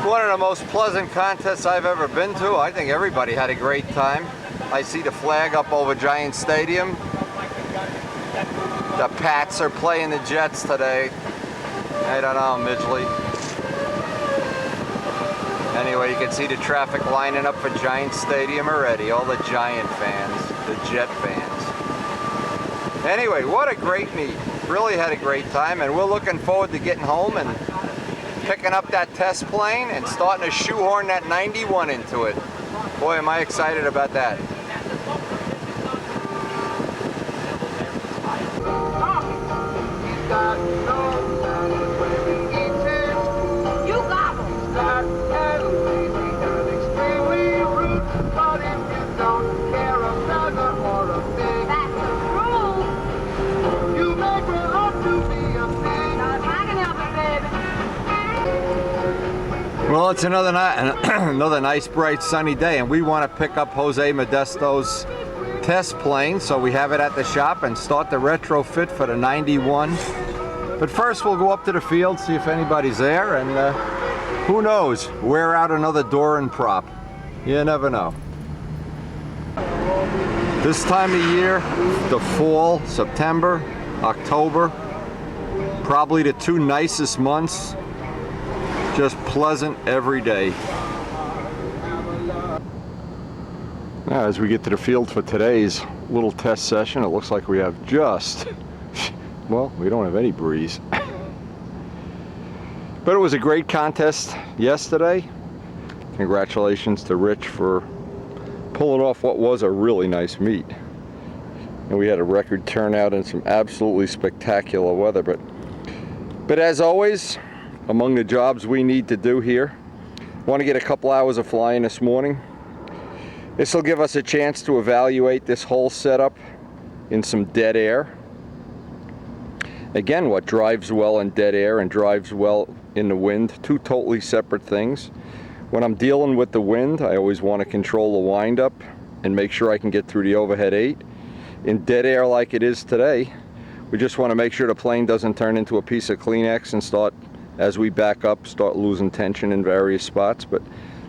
one of the most pleasant contests I've ever been to. I think everybody had a great time. I see the flag up over Giant Stadium. The Pats are playing the Jets today. I don't know, Midgley. Anyway, you can see the traffic lining up for Giant Stadium already. All the Giant fans, the Jet fans. Anyway, what a great meet. Really had a great time, and we're looking forward to getting home and picking up that test plane and starting to shoehorn that 91 into it. Boy, am I excited about that. Well, it's another nice, bright, sunny day, and we want to pick up Jose Modesto's test plane, so we have it at the shop and start the retrofit for the 91. But first, we'll go up to the field, see if anybody's there, and who knows, wear out another Doran prop. You never know. This time of year, the fall, September, October, probably the two nicest months. Just pleasant every day. Now, as we get to the field for today's little test session, it looks like we have just, well, we don't have any breeze. But it was a great contest yesterday. Congratulations to Rich for pulling off what was a really nice meet. And we had a record turnout and some absolutely spectacular weather. But as always, among the jobs we need to do here, want to get a couple hours of flying this morning. This will give us a chance to evaluate this whole setup in some dead air Again, what drives well in dead air and drives well in the wind, two totally separate things. When I'm dealing with the wind, I always want to control the windup and make sure I can get through the overhead 8. In dead air like it is today, we just want to make sure the plane doesn't turn into a piece of Kleenex and start, as we back up, start losing tension in various spots. But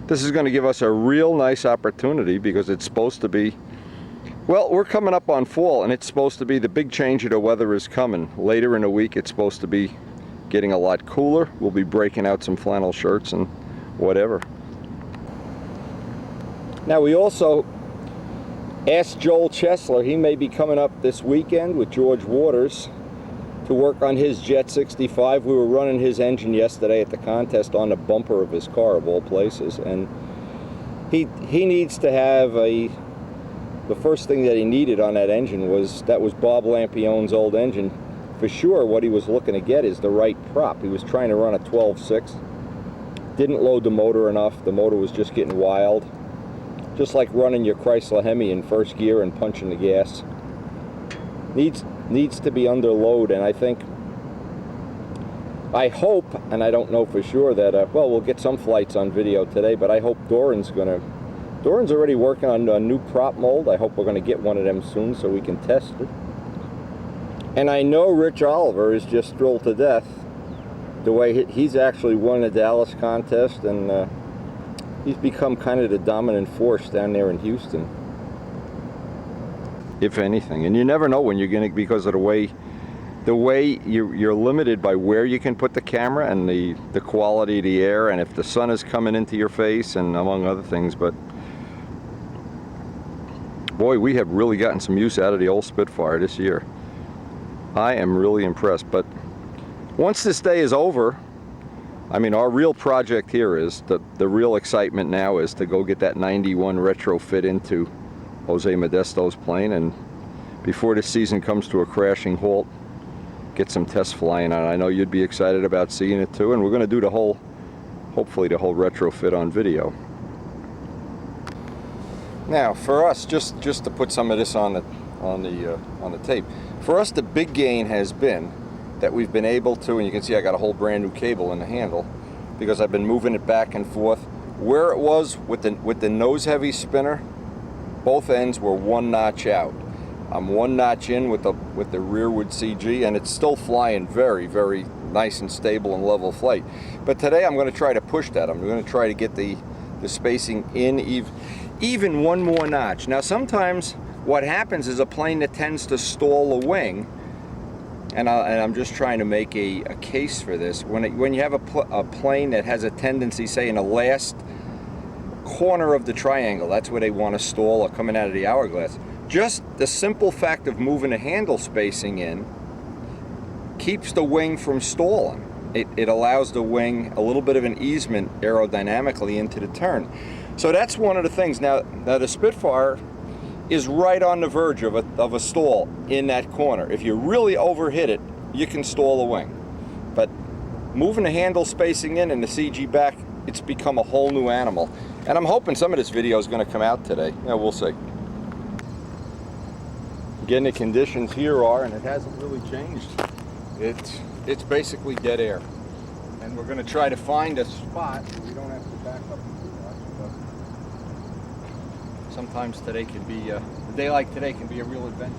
this is going to give us a real nice opportunity because it's supposed to be, well, we're coming up on fall and it's supposed to be, the big change of the weather is coming. Later in the week it's supposed to be getting a lot cooler. We'll be breaking out some flannel shirts and whatever. Now we also asked Joel Chesler, he may be coming up this weekend with George Waters to work on his Jet 65. We were running his engine yesterday at the contest on the bumper of his car, of all places, and he needs to have the first thing that he needed on that engine was Bob Lampione's old engine. For sure what he was looking to get is the right prop. He was trying to run a 12.6, didn't load the motor enough, the motor was just getting wild. Just like running your Chrysler Hemi in first gear and punching the gas. Needs to be under load, and I hope, and I don't know for sure that, well, we'll get some flights on video today, but I hope Doran's already working on a new prop mold. I hope we're gonna get one of them soon so we can test it. And I know Rich Oliver is just thrilled to death the way he's actually won the Dallas contest, and he's become kind of the dominant force down there in Houston, if anything. And you never know when you're going to, because of the way you're limited by where you can put the camera and the quality of the air, and if the sun is coming into your face, and among other things. But boy, we have really gotten some use out of the old Spitfire this year. I am really impressed. But once this day is over, I mean, our real project here is, the real excitement now is to go get that 91 retrofit into Jose Modesto's plane, and before the season comes to a crashing halt, get some tests flying on it. I know you'd be excited about seeing it too, and we're going to do hopefully the whole retrofit on video. Now, for us, just to put some of this on the tape, for us the big gain has been that we've been able to, and you can see I got a whole brand new cable in the handle because I've been moving it back and forth. Where it was with the nose heavy spinner, both ends were 1 notch out. I'm 1 notch in with the rearward CG, and it's still flying very, very nice and stable and level flight. But today I'm going to try to push that. I'm going to try to get the spacing in even 1 more notch. Now sometimes what happens is a plane that tends to stall a wing, and I'm just trying to make a case for this. When you have a plane that has a tendency, say in the last corner of the triangle, that's where they want to stall, or coming out of the hourglass, just the simple fact of moving the handle spacing in keeps the wing from stalling. It allows the wing a little bit of an easement aerodynamically into the turn. So that's one of the things. Now the Spitfire is right on the verge of a stall in that corner. If you really overhit it, you can stall the wing. But moving the handle spacing in and the CG back, it's become a whole new animal. And I'm hoping some of this video is going to come out today. Yeah, we'll see. Again, the conditions here are, and it hasn't really changed, it's basically dead air. And we're going to try to find a spot where we don't have to back up too much. But sometimes today can be, a day like today can be a real adventure.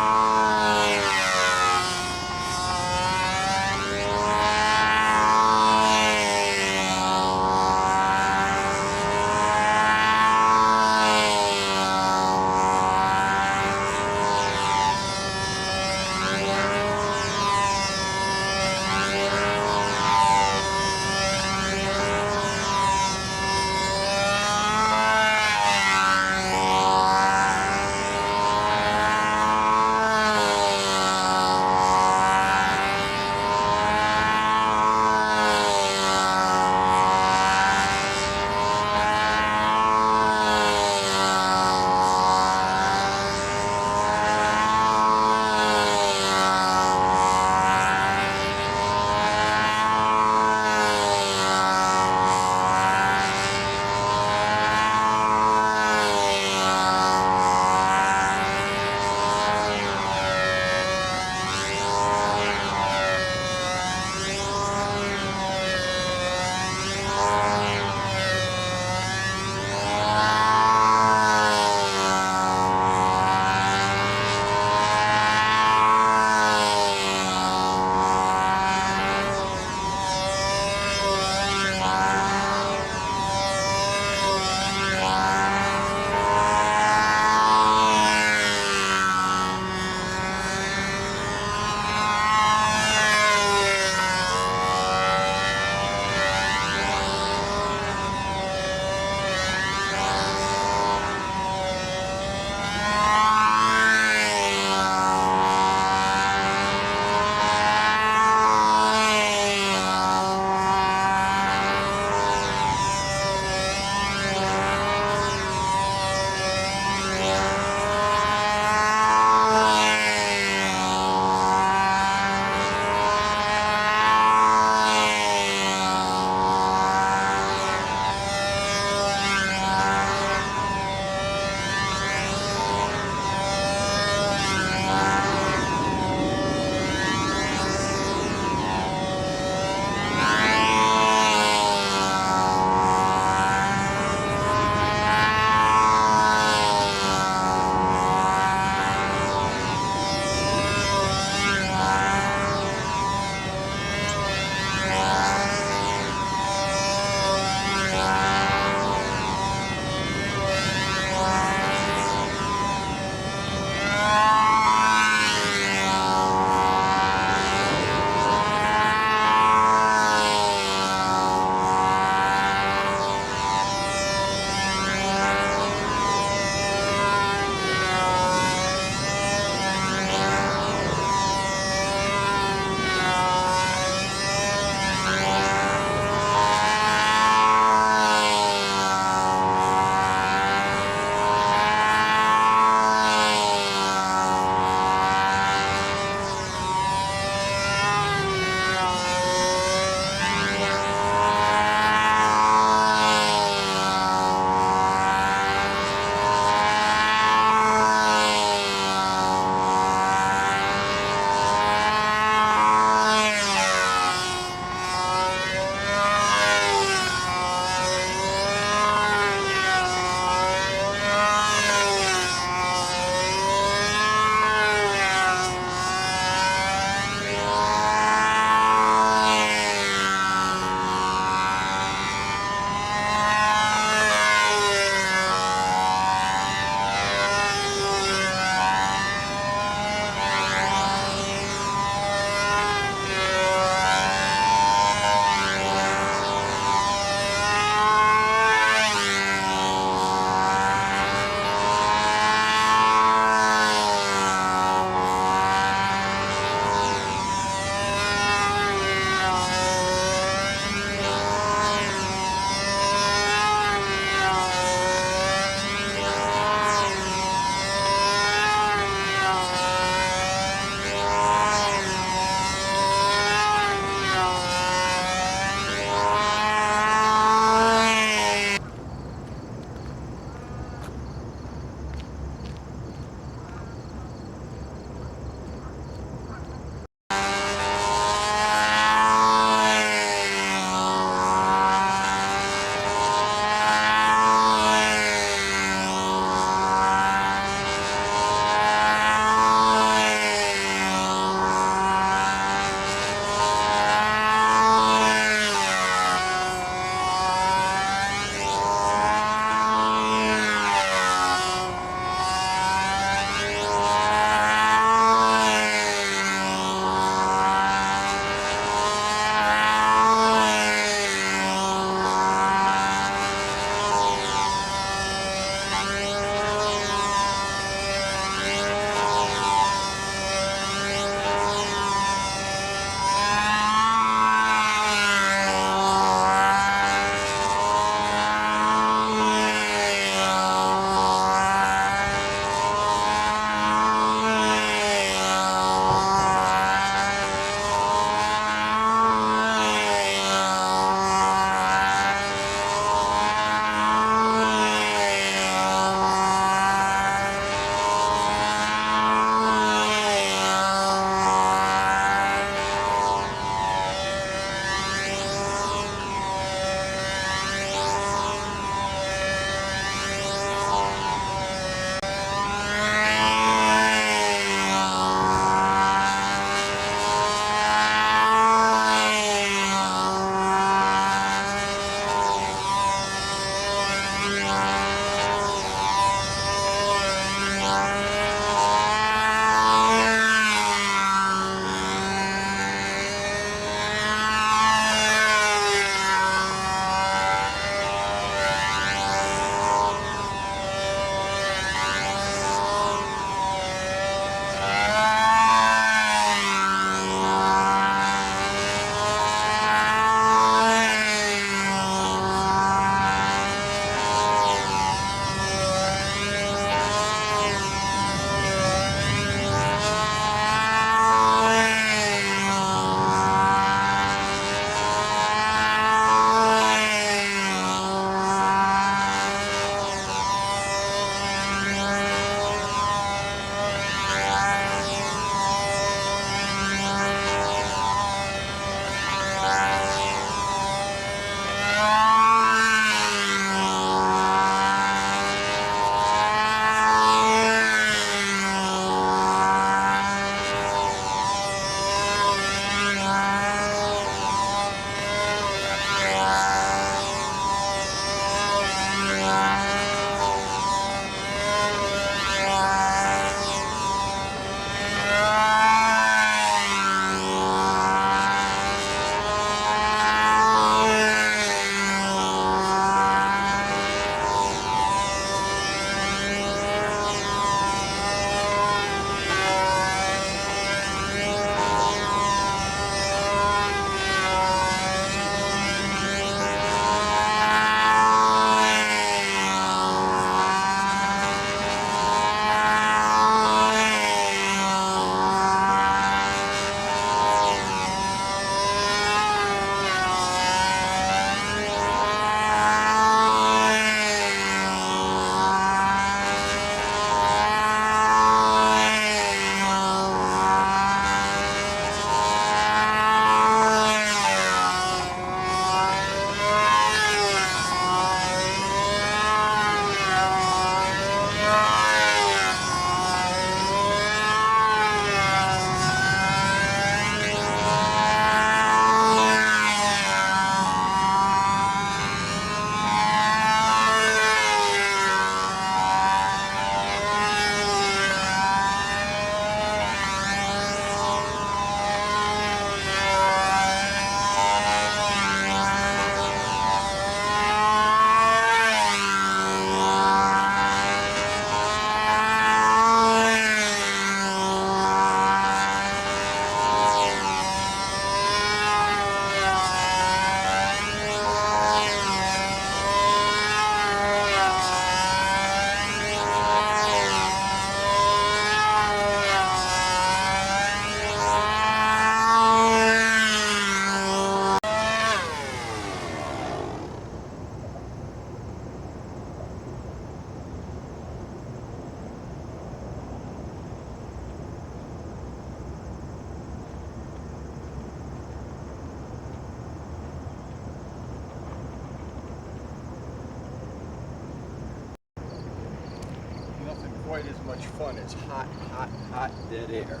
quite as much fun as hot, hot, hot dead air.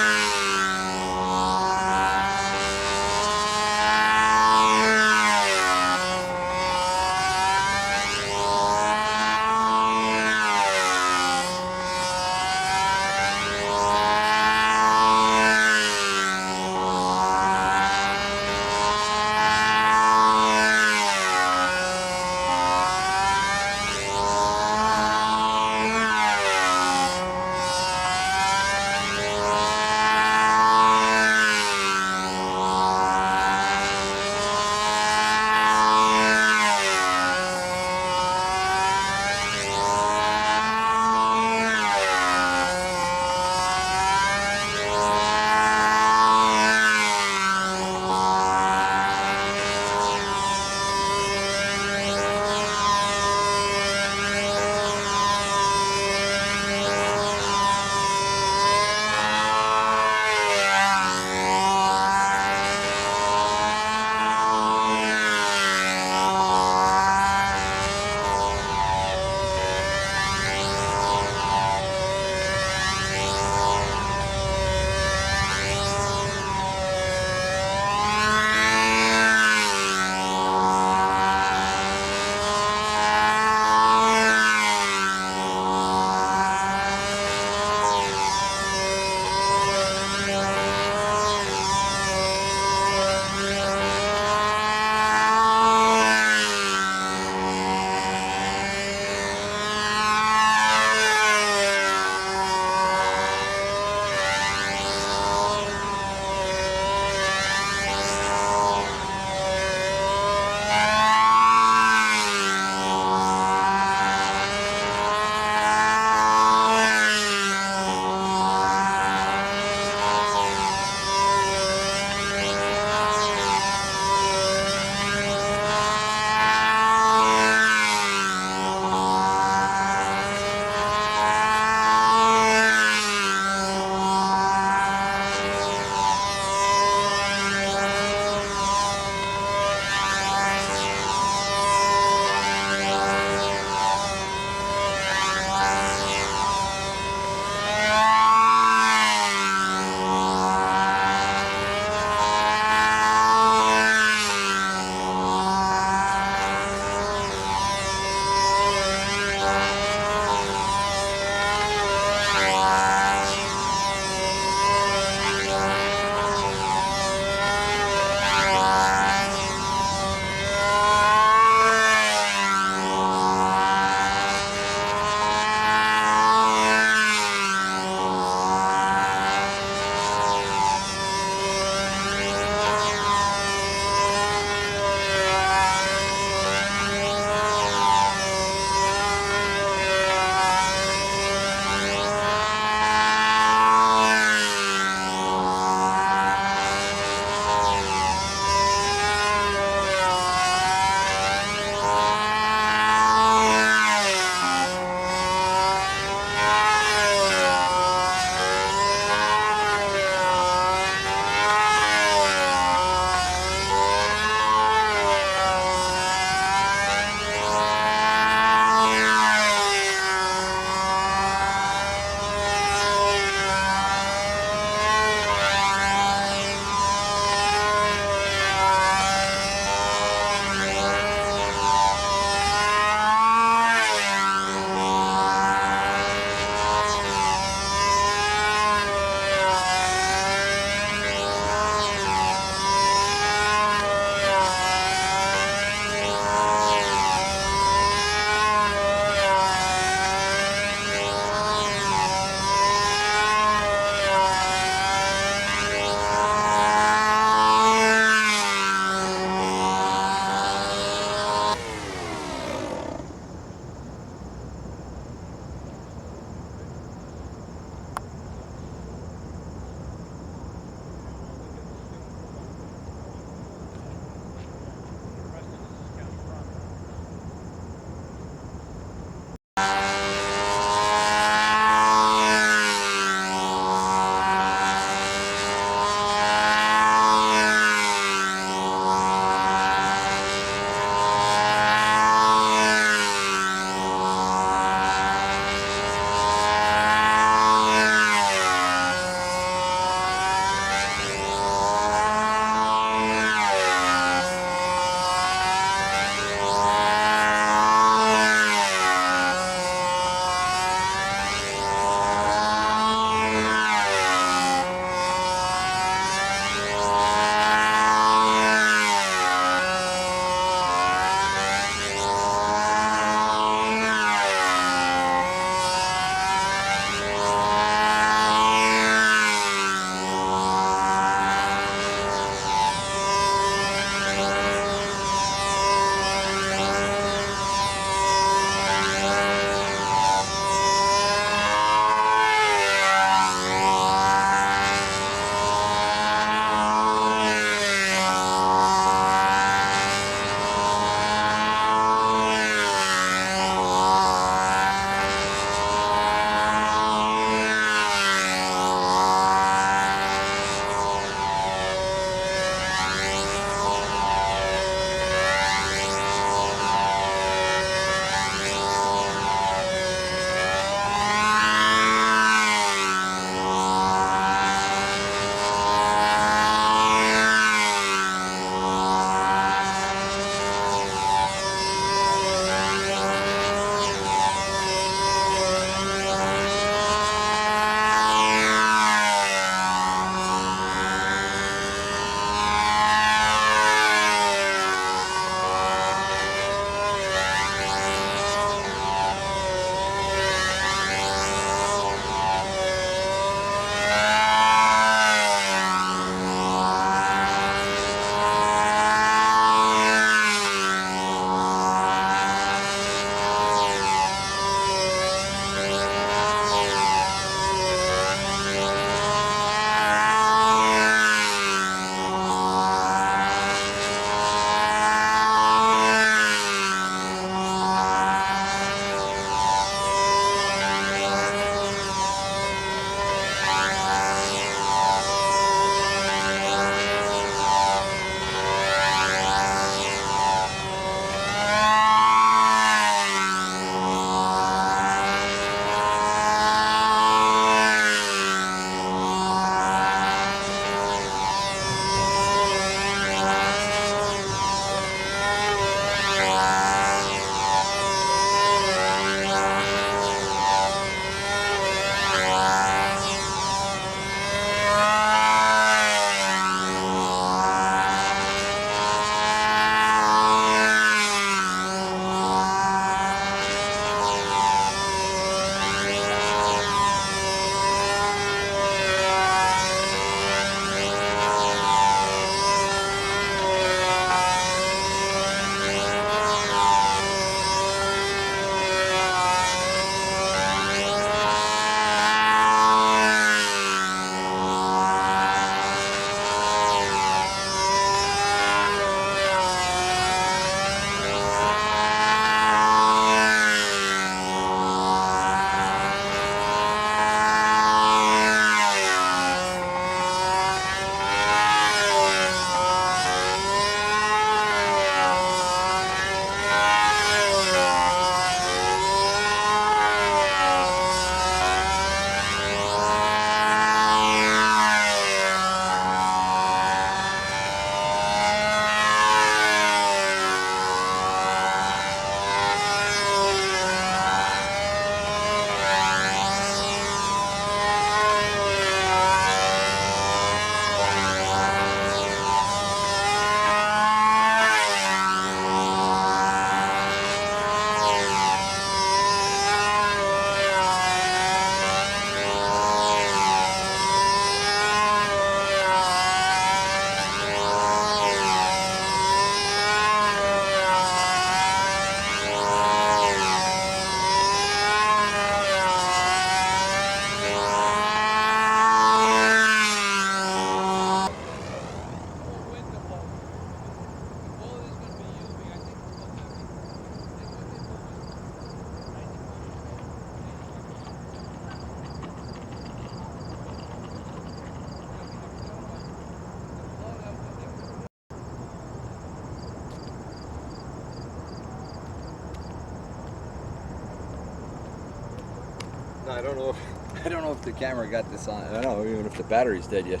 I don't know if the camera got this on. I don't know even if the battery's dead yet.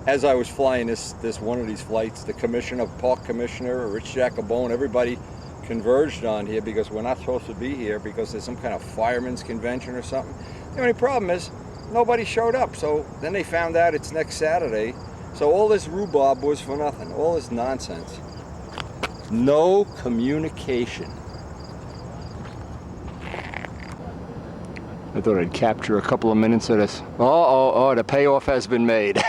As I was flying this one of these flights, the park commissioner, Rich Jacobone, everybody converged on here because we're not supposed to be here because there's some kind of fireman's convention or something. The only problem is nobody showed up. So then they found out it's next Saturday. So all this rhubarb was for nothing. All this nonsense. No communication. I thought I'd capture a couple of minutes of this. Oh, the payoff has been made.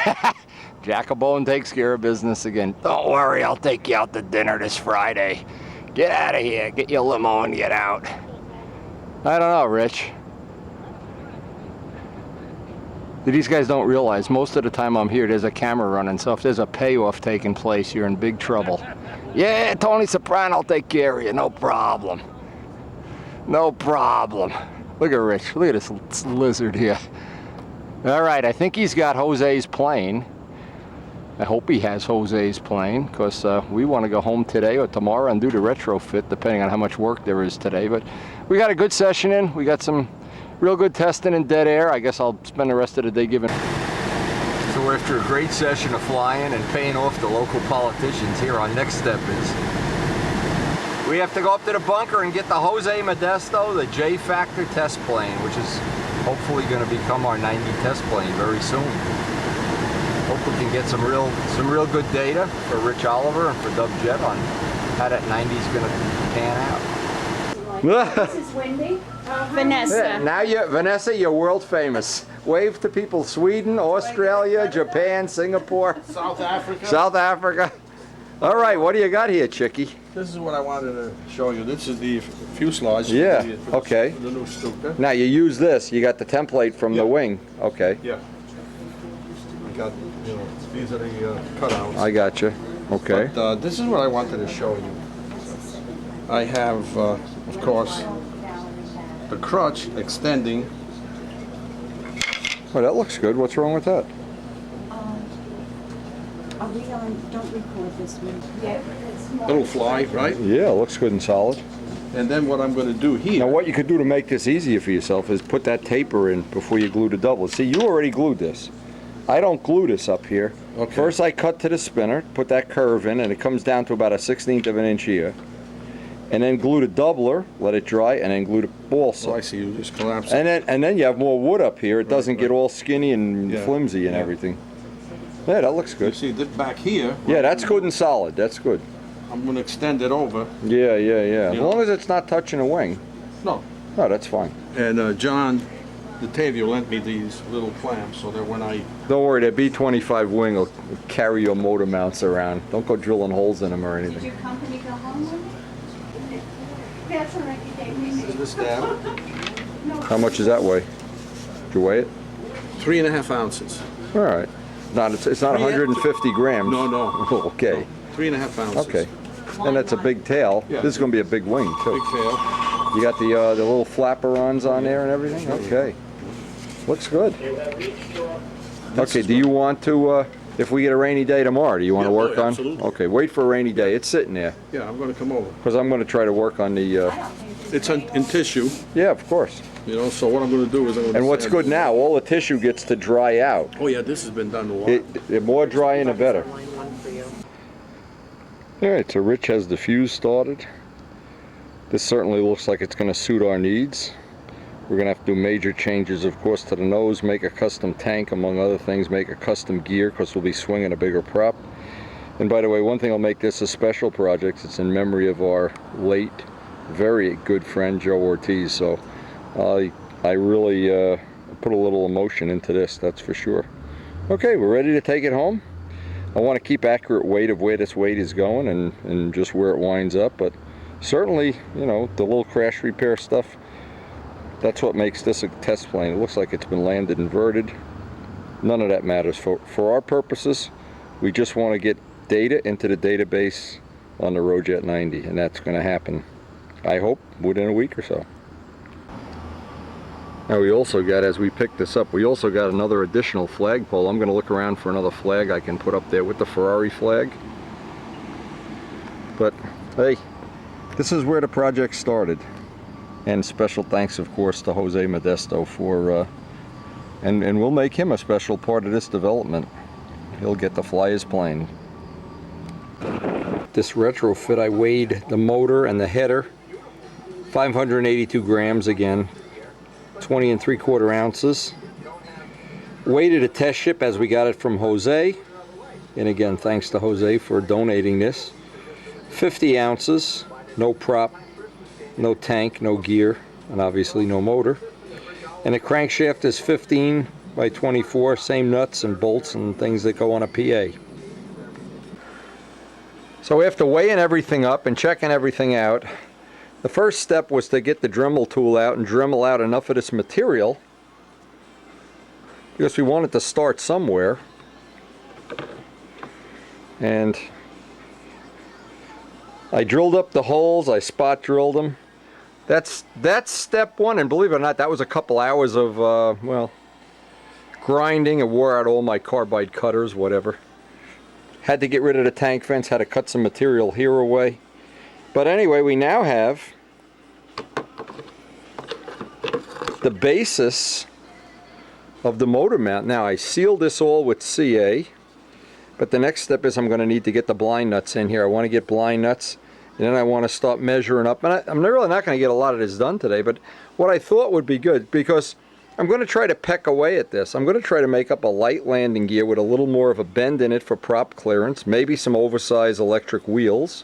Jacobone takes care of business again. Don't worry, I'll take you out to dinner this Friday. Get out of here, get your limo and get out. I don't know, Rich. These guys don't realize most of the time I'm here, there's a camera running, so if there's a payoff taking place, you're in big trouble. Yeah, Tony Soprano will take care of you, no problem. No problem. Look at Rich, look at this lizard here. All right, I think he's got Jose's plane. I hope he has Jose's plane, because we want to go home today or tomorrow and do the retrofit, depending on how much work there is today. But we got a good session in. We got some real good testing in dead air. I guess I'll spend the rest of the day giving. So after a great session of flying and paying off the local politicians, here our next step is we have to go up to the bunker and get the Jose Modesto, the J Factor test plane, which is hopefully going to become our 90 test plane very soon. Hope we can get some real good data for Rich Oliver and for Dub Jet on how that 90 is going to pan out. This is Wendy. Vanessa. Now Vanessa, you're world famous. Wave to people: Sweden, Australia, Japan, Singapore, South Africa. South Africa. All right, what do you got here, Chickie? This is what I wanted to show you. This is the fuselage. Yeah. Okay. The new Stuka. Now you use this. You got the template from the wing. Okay. Yeah. I got, these are the cutouts. I got you. Okay. But this is what I wanted to show you. I have, of course, the crutch extending. Oh, that looks good. What's wrong with that? Are we on? Don't record this one. Yeah. It'll fly, right? Yeah, it looks good and solid. And then what I'm going to do here. Now what you could do to make this easier for yourself is put that taper in before you glue the double. See, you already glued this. I don't glue this up here. Okay. First I cut to the spinner, put that curve in, and it comes down to about a 1/16 of an inch here. And then glue the doubler, let it dry, and then glue the balsa. Oh, I see. You just collapse it. And then you have more wood up here. It doesn't get all skinny and flimsy and everything. Yeah, that looks good. You see, this back here. Yeah, that's good and solid. That's good. I'm going to extend it over. Yeah. As long as it's not touching a wing. No. No, that's fine. And John DeTavio lent me these little clamps so that when I... Don't worry, that B-25 wing will carry your motor mounts around. Don't go drilling holes in them or anything. Did your company go home with it? That's all right. You gave me. This is the stab. How much does that weigh? Did you weigh it? 3.5 ounces. All right. It's not 150 grams. No. Okay. 3.5 ounces. Okay. And that's a big tail. Yeah. This is going to be a big wing, too. Big tail. You got the little flaperons on there and everything? Okay. Looks good. Okay, do you want to, if we get a rainy day tomorrow, do you want to work on? Absolutely. Okay, wait for a rainy day. It's sitting there. Yeah, I'm going to come over. Because I'm going to try to work on the... It's in tissue. Yeah, of course. So what I'm going to do is I'm going to... And what's good now, all the tissue gets to dry out. Oh yeah, this has been done a lot. The more drying, the better. All right, so Rich has the fuse started. This certainly looks like it's going to suit our needs. We're going to have to do major changes, of course, to the nose, make a custom tank, among other things, make a custom gear, because we'll be swinging a bigger prop. And by the way, one thing will make this a special project. It's in memory of our late, very good friend, Joe Ortiz. So I really put a little emotion into this, that's for sure. Okay, we're ready to take it home. I want to keep accurate weight of where this weight is going and just where it winds up, but certainly, the little crash repair stuff, that's what makes this a test plane. It looks like it's been landed inverted. None of that matters. For our purposes, we just want to get data into the database on the Rojet 90, and that's going to happen, I hope, within a week or so. Now we also got, as we pick this up, we also got another additional flagpole. I'm going to look around for another flag I can put up there with the Ferrari flag. But hey, this is where the project started. And special thanks, of course, to Jose Modesto for, and we'll make him a special part of this development. He'll get to fly his plane. This retrofit, I weighed the motor and the header, 582 grams again, 20 3/4 ounces. Weighted a test ship as we got it from Jose, and again, thanks to Jose for donating this. 50 ounces, no prop, no tank, no gear, and obviously no motor. And the crankshaft is 15 by 24, same nuts and bolts and things that go on a PA. So after weighing everything up and checking everything out, the first step was to get the Dremel tool out and Dremel out enough of this material, because we wanted to start somewhere. And I drilled up the holes, I spot drilled them. That's step one, and believe it or not, that was a couple hours of, well, grinding. It wore out all my carbide cutters, whatever. Had to get rid of the tank fence, had to cut some material here away. But anyway, we now have the basis of the motor mount. Now, I sealed this all with CA, but the next step is I'm going to need to get the blind nuts in here. I want to get blind nuts, and then I want to start measuring up. And I'm really not going to get a lot of this done today, but what I thought would be good, because I'm going to try to peck away at this. I'm going to try to make up a light landing gear with a little more of a bend in it for prop clearance, maybe some oversized electric wheels.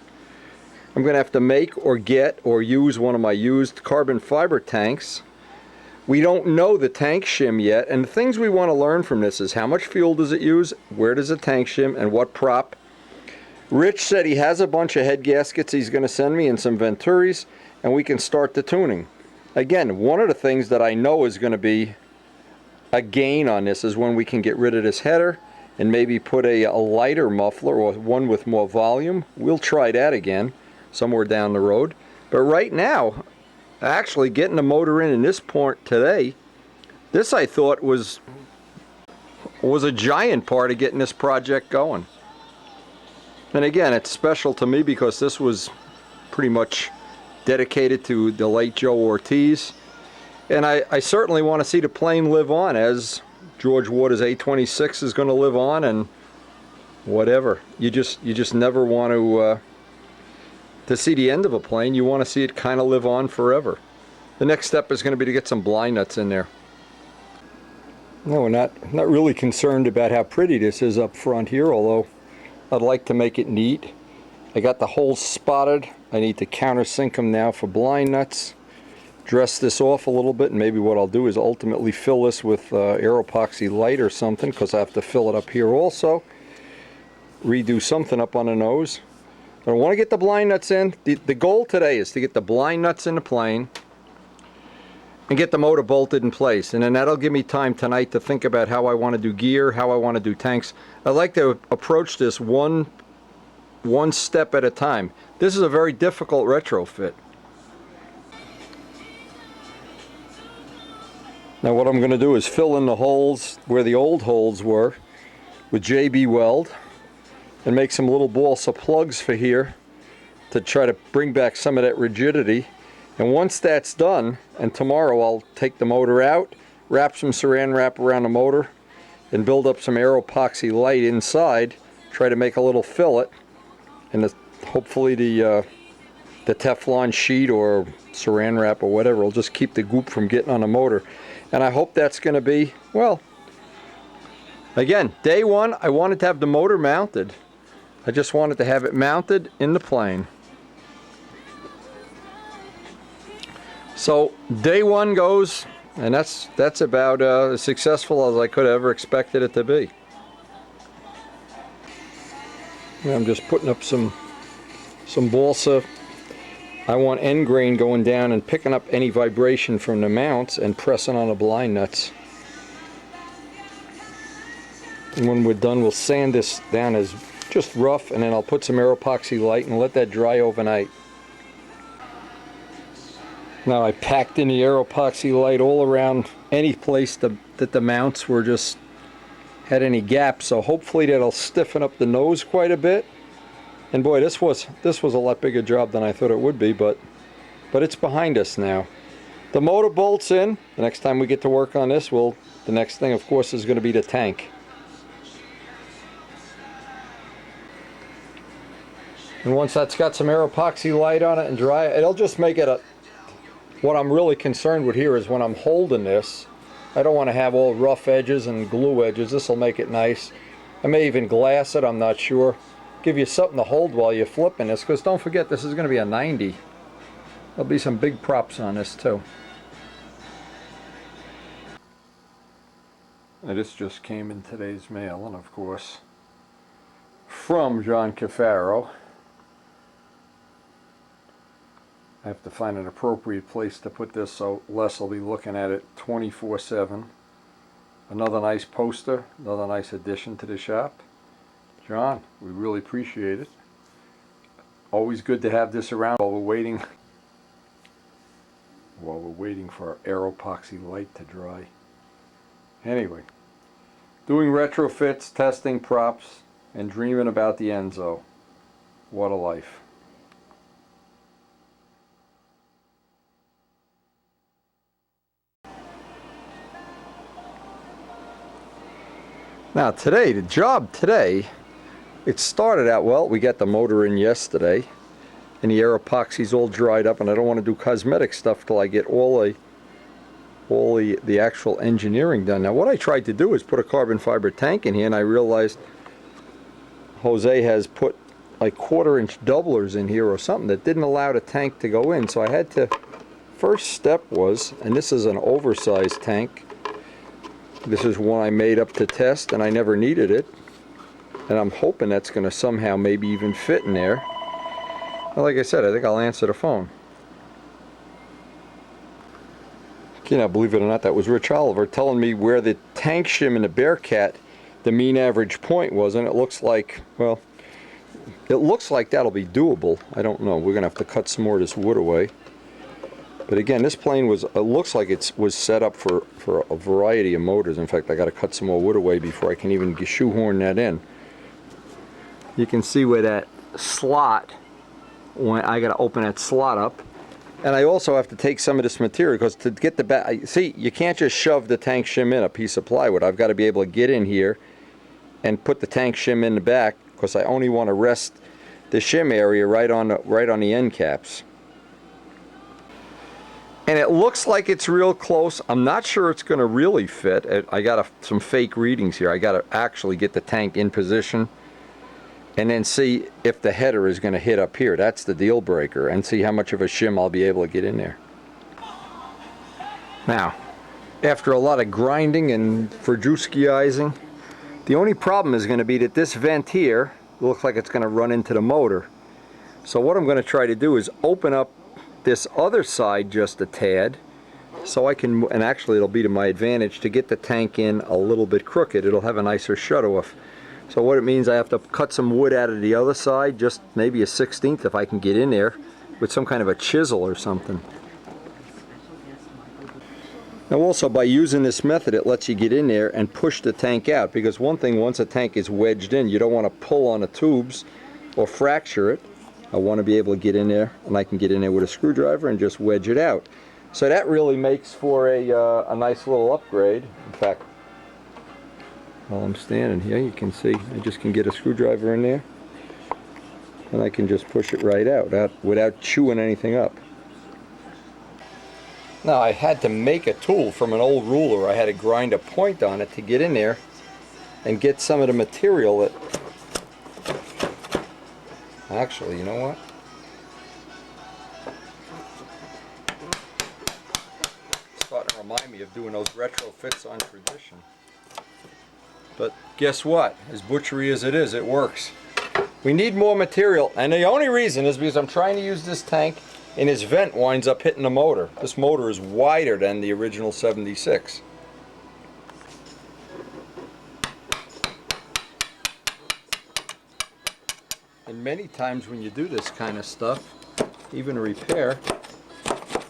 I'm going to have to make or get or use one of my used carbon fiber tanks. We don't know the tank shim yet, and the things we want to learn from this is how much fuel does it use, where does the tank shim, and what prop. Rich said he has a bunch of head gaskets he's going to send me and some Venturis, and we can start the tuning. Again, one of the things that I know is going to be a gain on this is when we can get rid of this header and maybe put a lighter muffler or one with more volume. We'll try that again somewhere down the road. But right now, actually getting the motor in this point today, this I thought was a giant part of getting this project going. And again, it's special to me because this was pretty much dedicated to the late Joe Ortiz, and I certainly want to see the plane live on, as George Waters' A26 is going to live on, and whatever. You just never want to see the end of a plane. You want to see it kind of live on forever. The next step is going to be to get some blind nuts in there. No, we're not really concerned about how pretty this is up front here, although I'd like to make it neat. I got the holes spotted. I need to countersink them now for blind nuts. Dress this off a little bit, and maybe what I'll do is ultimately fill this with Aeropoxy light or something, because I have to fill it up here also. Redo something up on the nose. But I want to get the blind nuts in. The goal today is to get the blind nuts in the plane and get the motor bolted in place, and then that'll give me time tonight to think about how I want to do gear, how I want to do tanks. I like to approach this one step at a time. This is a very difficult retrofit. Now what I'm going to do is fill in the holes where the old holes were with JB Weld and make some little balsa plugs for here to try to bring back some of that rigidity. And once that's done, and tomorrow I'll take the motor out, wrap some saran wrap around the motor, and build up some Aeropoxy light inside, try to make a little fillet, and hopefully the Teflon sheet or saran wrap or whatever will just keep the goop from getting on the motor. And I hope that's going to be, well, again, day one I wanted to have the motor mounted. I just wanted to have it mounted in the plane. So day one goes, and that's about as successful as I could have ever expected it to be. And I'm just putting up some balsa. I want end grain going down and picking up any vibration from the mounts and pressing on the blind nuts. And when we're done, we'll sand this down as just rough, and then I'll put some Aeropoxy light and let that dry overnight. Now I packed in the Aeropoxy light all around any place that the mounts were just had any gaps, so hopefully that'll stiffen up the nose quite a bit. And boy, this was a lot bigger job than I thought it would be, but it's behind us now. The motor bolts in. The next time we get to work on this, the next thing, of course, is going to be the tank. And once that's got some air epoxy light on it and dry, it'll just make it a... What I'm really concerned with here is when I'm holding this, I don't want to have all rough edges and glue edges. This will make it nice. I may even glass it, I'm not sure. Give you something to hold while you're flipping this, because don't forget, this is going to be a 90. There'll be some big props on this too. Now, this just came in today's mail, and of course, from John Cafaro. I have to find an appropriate place to put this so Les will be looking at it 24/7. Another nice poster, another nice addition to the shop. John, we really appreciate it. Always good to have this around while we're waiting for our air epoxy light to dry. Anyway, doing retrofits, testing props, and dreaming about the Enzo. What a life. Now today, the job today, it started out well. We got the motor in yesterday, and the air epoxy's all dried up, and I don't want to do cosmetic stuff till I get all the actual engineering done. Now what I tried to do is put a carbon fiber tank in here, and I realized Jose has put like 1/4-inch doublers in here or something that didn't allow the tank to go in. So I had to, first step was, and this is an oversized tank. This is one I made up to test, and I never needed it. And I'm hoping that's going to somehow maybe even fit in there. Well, like I said, I think I'll answer the phone. You know, believe it or not, that was Rich Oliver telling me where the tank shim in the Bearcat, the mean average point was, and it looks like, well, it looks like that'll be doable. I don't know. We're going to have to cut some more of this wood away. But again, this plane was, it looks like it was set up for a variety of motors. In fact, I got to cut some more wood away before I can even shoehorn that in. You can see where that slot, when I got to open that slot up. And I also have to take some of this material, because to get the back, see, you can't just shove the tank shim in a piece of plywood. I've got to be able to get in here and put the tank shim in the back, because I only want to rest the shim area right on the end caps. And it looks like it's real close. I'm not sure it's going to really fit. I got some fake readings here. I got to actually get the tank in position and then see if the header is going to hit up here. That's the deal breaker, and see how much of a shim I'll be able to get in there. Now, after a lot of grinding and Verjuskiizing, the only problem is going to be that this vent here looks like it's going to run into the motor. So what I'm going to try to do is open up this other side just a tad, so I can, and actually it'll be to my advantage to get the tank in a little bit crooked. It'll have a nicer shut off. So what it means, I have to cut some wood out of the other side, just maybe a 1/16 if I can get in there with some kind of a chisel or something. Now also, by using this method, it lets you get in there and push the tank out, because one thing, once a tank is wedged in, you don't want to pull on the tubes or fracture it. I want to be able to get in there, and I can get in there with a screwdriver and just wedge it out. So that really makes for a nice little upgrade. In fact, while I'm standing here, you can see I just can get a screwdriver in there, and I can just push it right out without chewing anything up. Now, I had to make a tool from an old ruler. I had to grind a point on it to get in there and get some of the material that... Actually, you know what? It's starting to remind me of doing those retrofits on tradition. But guess what? As butchery as it is, it works. We need more material, and the only reason is because I'm trying to use this tank, and his vent winds up hitting the motor. This motor is wider than the original 76. And many times when you do this kind of stuff, even a repair,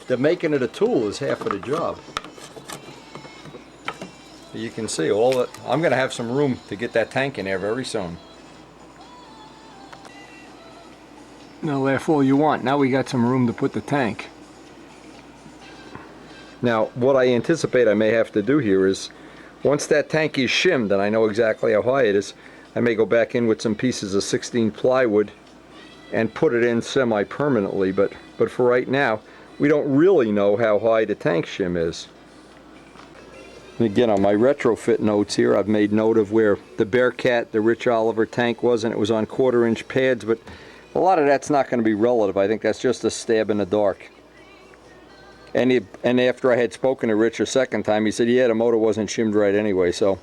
the making of the tool is half of the job. You can see all that. I'm going to have some room to get that tank in there very soon. Now laugh all you want. Now we got some room to put the tank. Now, what I anticipate I may have to do here is, once that tank is shimmed and I know exactly how high it is, I may go back in with some pieces of 16 plywood and put it in semi-permanently, but for right now, we don't really know how high the tank shim is. And again, on my retrofit notes here, I've made note of where the Bearcat, the Rich Oliver tank was, and it was on 1/4-inch pads, but a lot of that's not going to be relative. I think that's just a stab in the dark. And after I had spoken to Rich a second time, he said, yeah, the motor wasn't shimmed right anyway, so,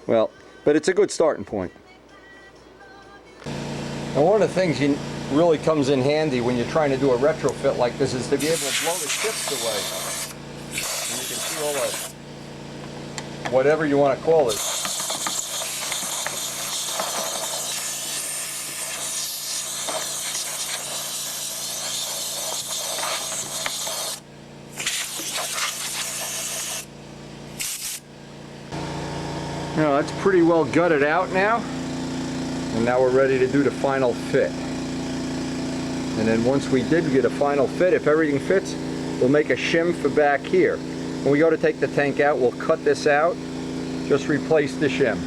well, but it's a good starting point. And one of the things you really comes in handy when you're trying to do a retrofit like this is to be able to blow the chips away. And you can see all the, whatever you want to call it. Now that's pretty well gutted out now. And now we're ready to do the final fit. And then once we did get a final fit, if everything fits, we'll make a shim for back here. When we go to take the tank out, we'll cut this out, just replace the shim.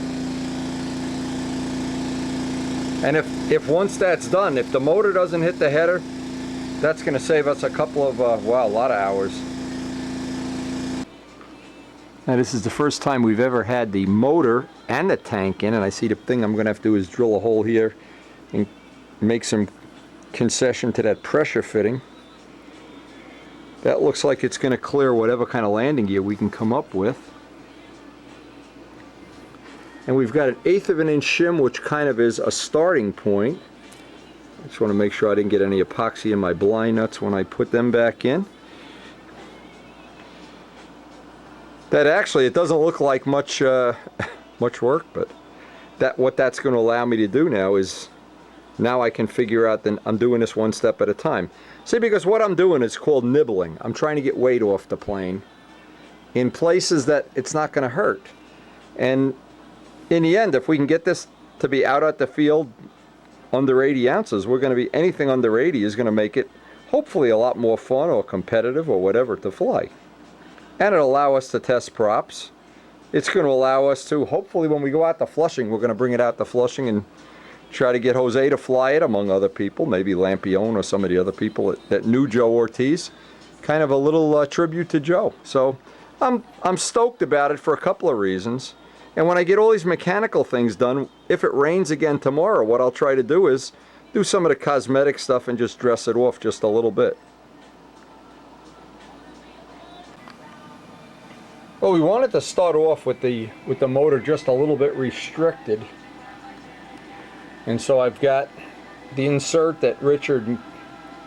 And if once that's done, if the motor doesn't hit the header, that's going to save us a couple of, wow, a lot of hours. Now this is the first time we've ever had the motor and the tank in, and I see the thing I'm going to have to do is drill a hole here and make some concession to that pressure fitting. That looks like it's going to clear whatever kind of landing gear we can come up with. And we've got an 1/8 of an inch shim, which kind of is a starting point. I just want to make sure I didn't get any epoxy in my blind nuts when I put them back in. That actually, it doesn't look like much much work, but what that's going to allow me to do now is, now I can figure out that I'm doing this one step at a time. See, because what I'm doing is called nibbling. I'm trying to get weight off the plane in places that it's not going to hurt. And in the end, if we can get this to be out at the field under 80 ounces, we're going to be, anything under 80 is going to make it hopefully a lot more fun or competitive or whatever to fly. And it'll allow us to test props. It's going to allow us to, hopefully when we go out to Flushing, we're going to bring it out to Flushing and try to get Jose to fly it, among other people, maybe Lampione or some of the other people that knew Joe Ortiz. Kind of a little tribute to Joe. So I'm stoked about it for a couple of reasons. And when I get all these mechanical things done, if it rains again tomorrow, what I'll try to do is do some of the cosmetic stuff and just dress it off just a little bit. Well, we wanted to start off with the motor just a little bit restricted. And so I've got the insert that Richard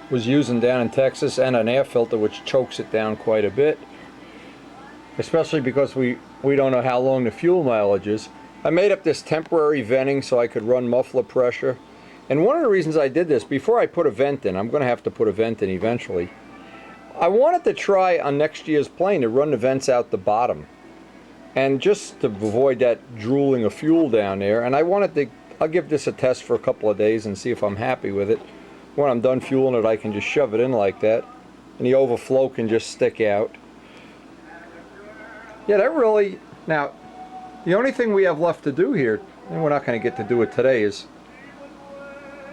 was using down in Texas and an air filter which chokes it down quite a bit. Especially because we don't know how long the fuel mileage is. I made up this temporary venting so I could run muffler pressure. And one of the reasons I did this, before I put a vent in, I'm going to have to put a vent in eventually. I wanted to try on next year's plane to run the vents out the bottom. And just to avoid that drooling of fuel down there. And I wanted to, I'll give this a test for a couple of days and see if I'm happy with it. When I'm done fueling it, I can just shove it in like that. And the overflow can just stick out. Yeah, that really, now, the only thing we have left to do here, and we're not going to get to do it today, is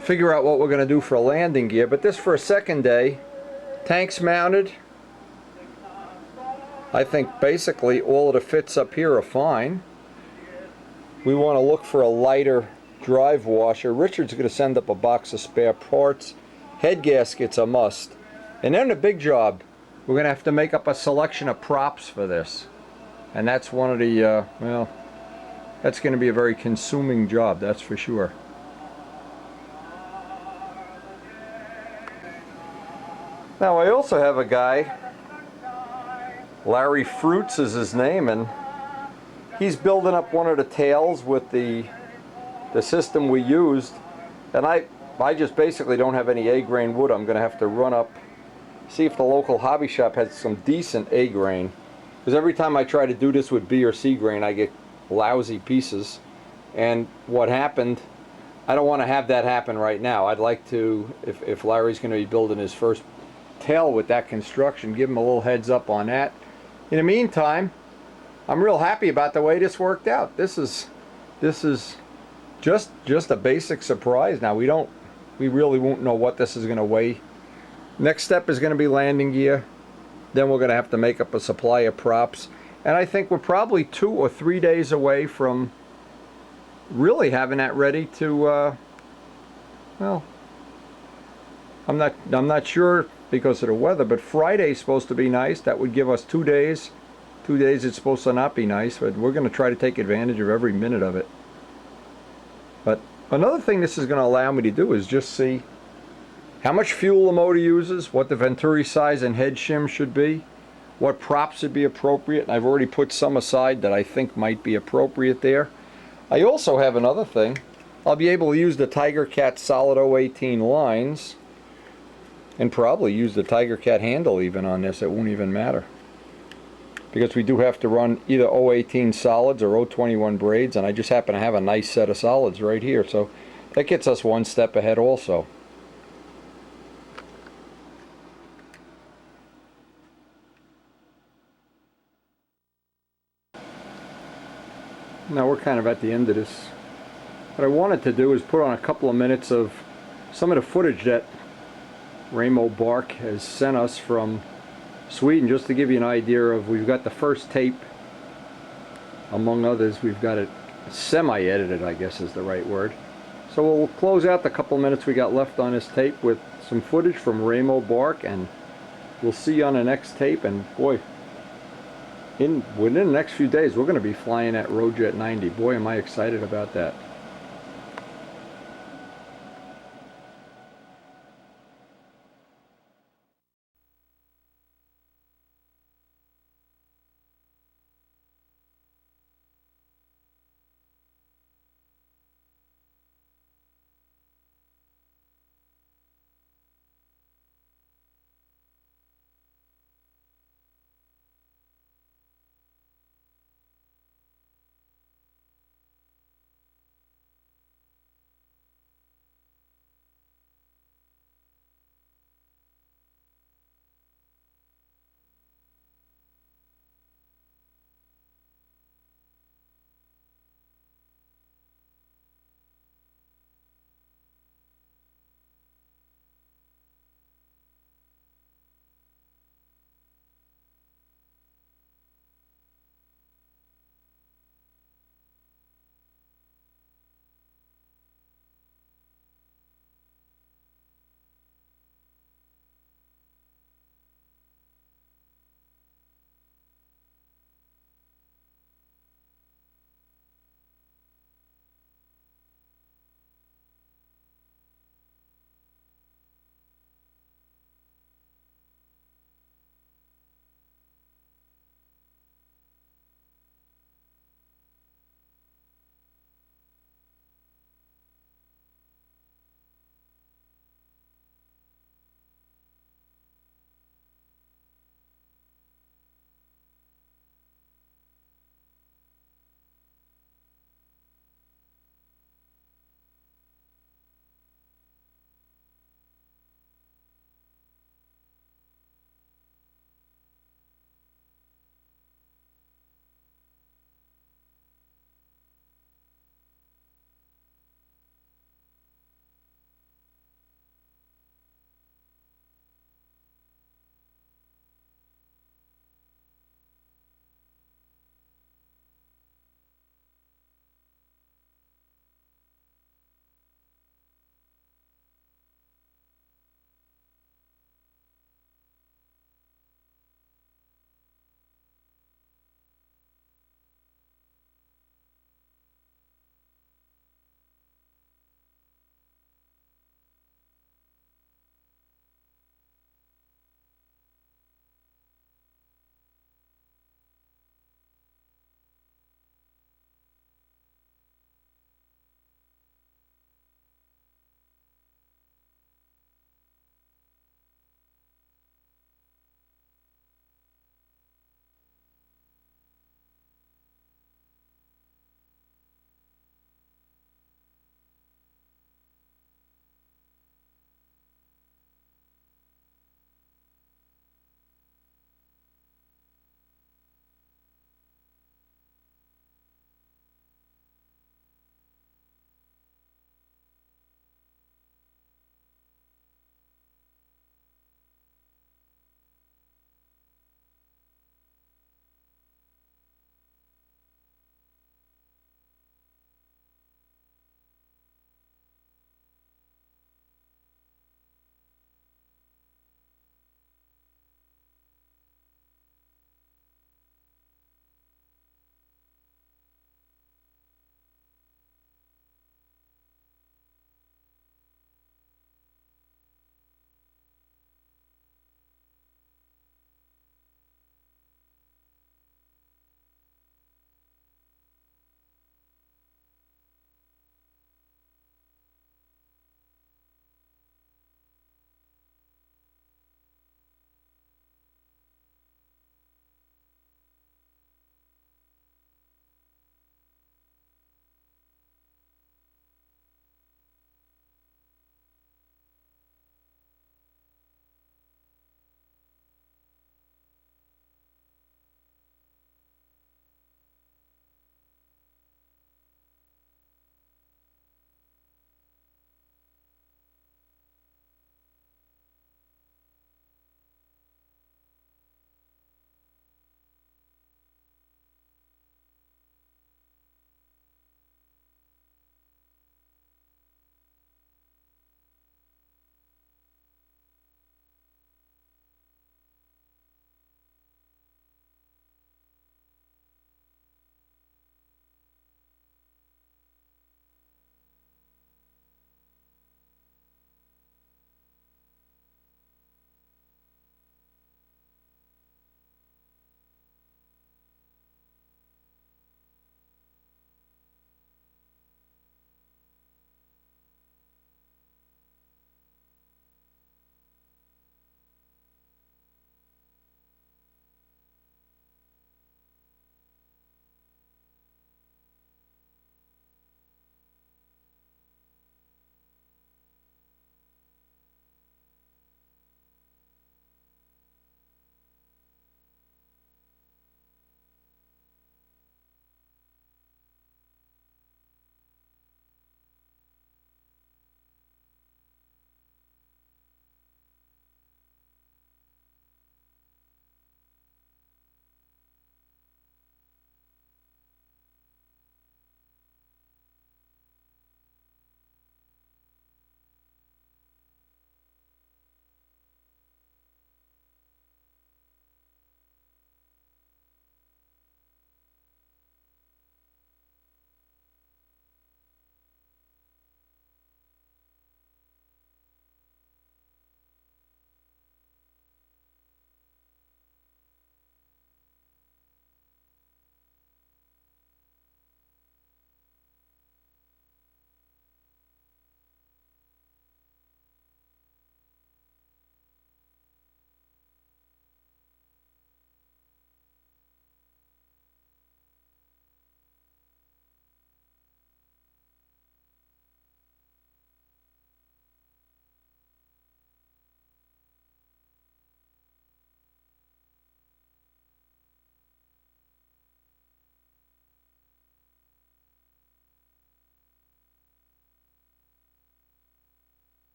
figure out what we're going to do for a landing gear. But this for a second day, tanks mounted. I think basically all of the fits up here are fine. We want to look for a lighter drive washer. Richard's going to send up a box of spare parts. Head gaskets a must. And then the big job, we're going to have to make up a selection of props for this. And that's one of the, well, that's going to be a very consuming job, that's for sure. Now I also have a guy, Larry Fruits is his name, and he's building up one of the tails with the system we used. And I just basically don't have any A-grain wood. I'm going to have to run up, see if the local hobby shop has some decent A-grain. Because every time I try to do this with B or C grain, I get lousy pieces. And what happened, I don't want to have that happen right now. I'd like to, if Larry's going to be building his first tail with that construction, give him a little heads up on that. in the meantime, I'm real happy about the way this worked out. This is just a basic surprise. Now we really won't know what this is going to weigh. Next step is going to be landing gear. Then we're going to have to make up a supply of props. And I think we're probably 2 or 3 days away from really having that ready to, well, I'm not sure because of the weather, but Friday's supposed to be nice. That would give us 2 days. 2 days it's supposed to not be nice, but we're going to try to take advantage of every minute of it. But another thing this is going to allow me to do is just see how much fuel the motor uses, what the venturi size and head shim should be, what props would be appropriate. And I've already put some aside that I think might be appropriate there. I also have another thing. I'll be able to use the Tiger Cat solid 018 lines and probably use the Tiger Cat handle even on this. It won't even matter, because we do have to run either 018 solids or 021 braids, and I just happen to have a nice set of solids right here, so that gets us one step ahead also. Now we're kind of at the end of this. What I wanted to do is put on a couple of minutes of some of the footage that Ramo Bark has sent us from Sweden, just to give you an idea of, we've got the first tape, among others. We've got it semi-edited, I guess is the right word. So we'll close out the couple of minutes we got left on this tape with some footage from Ramo Bark, and we'll see you on the next tape. And boy, within the next few days we're going to be flying that Roadjet 90. Boy, am I excited about that.